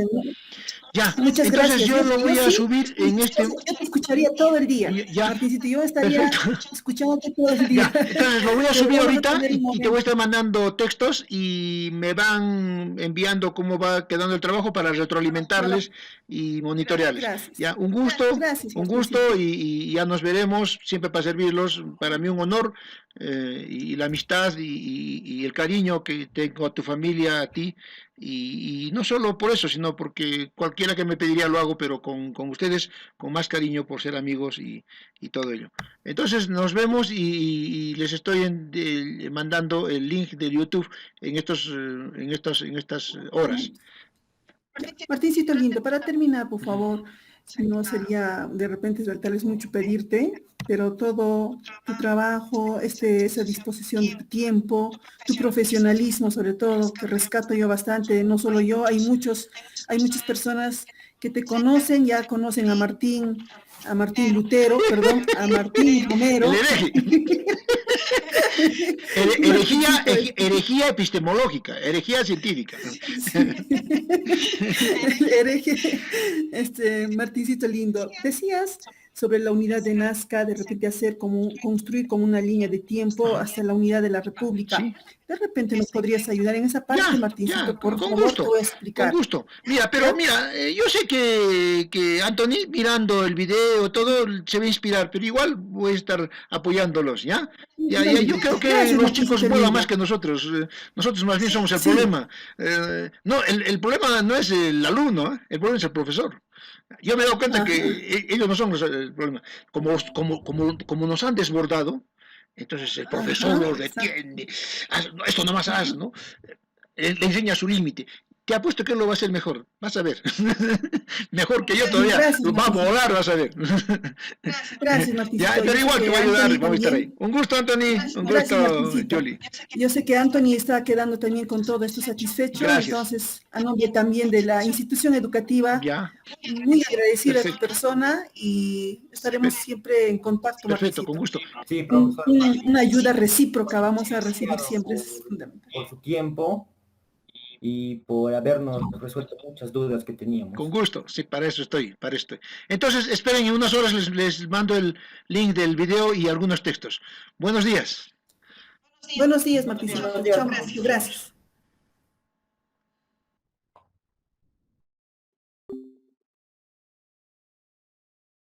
Ya, muchas entonces gracias. yo Yo, lo yo voy a sí, subir en este. yo te escucharía todo el día, Ya, Martincito, yo estaría perfecto. escuchándote todo el día, Ya, entonces lo voy a pero subir vamos a ahorita tener un y te voy a momento. estar mandando textos y me van enviando cómo va quedando el trabajo para retroalimentarles y monitorearles. Gracias. Ya, Gracias, un gusto Martincito. y ya nos veremos, siempre para servirlos. Para mí un honor y la amistad y el cariño que tengo a tu familia, a ti. Y no solo por eso, sino porque cualquiera que me pediría lo hago, pero con ustedes, con más cariño por ser amigos y todo ello. Entonces nos vemos y les estoy mandando el link de YouTube en estas horas. Martincito lindo, para terminar, por favor, si no sería de repente tal vez mucho pedirte, pero todo tu trabajo, esa disposición de tu tiempo, tu profesionalismo sobre todo, que rescato yo bastante, no solo yo, hay muchas personas que te conocen, ya conocen a Martín Lutero, perdón, a Martín El Romero. hereje. Martincito, Herejía epistemológica, herejía científica. sí. El hereje, Martincito lindo, decías sobre la unidad de Nazca, de repente construir como una línea de tiempo Ajá. hasta la unidad de la República. Sí, De repente nos podrías ayudar en esa parte, ya, Martincito, por con favor, te gusto, voy a con explicar. gusto. Mira, pero ¿Ya? mira, yo sé que Anthony, mirando el video, todo, se va a inspirar, pero igual voy a estar apoyándolos, ¿ya? Ya, yo creo que Gracias, los chicos Martincito vuelan más lindo. que nosotros más bien somos el Sí, problema. No, el problema no es el alumno, ¿eh? El problema es el profesor. Yo me he dado cuenta que ajá, ellos no son el problema. Como nos han desbordado, entonces el profesor ajá, lo retiene. Esto nomás haz, ¿no? Le enseña su límite. te apuesto que él lo va a hacer mejor. Vas a ver. Mejor que yo todavía. Gracias, Va a Martín. volar, vas a ver. Gracias, Martín. Ya, pero igual te voy a ayudar. Vamos a estar ahí. Un gusto, Anthony. Un Gracias, gusto, Martincito. Julie. Yo sé que Anthony está quedando también con todo esto satisfecho, Gracias. entonces, a nombre también de la institución educativa, Ya. muy agradecida a tu Perfecto. persona y estaremos siempre en contacto, Perfecto, Martincito. con gusto. Sí, profesor, Una ayuda recíproca vamos a recibir siempre, es fundamental. por su tiempo y por habernos resuelto muchas dudas que teníamos. Con gusto, sí, para eso estoy, para esto. Entonces, esperen, en unas horas les mando el link del video y algunos textos. Buenos días. Buenos días, Martincito. Chao, gracias.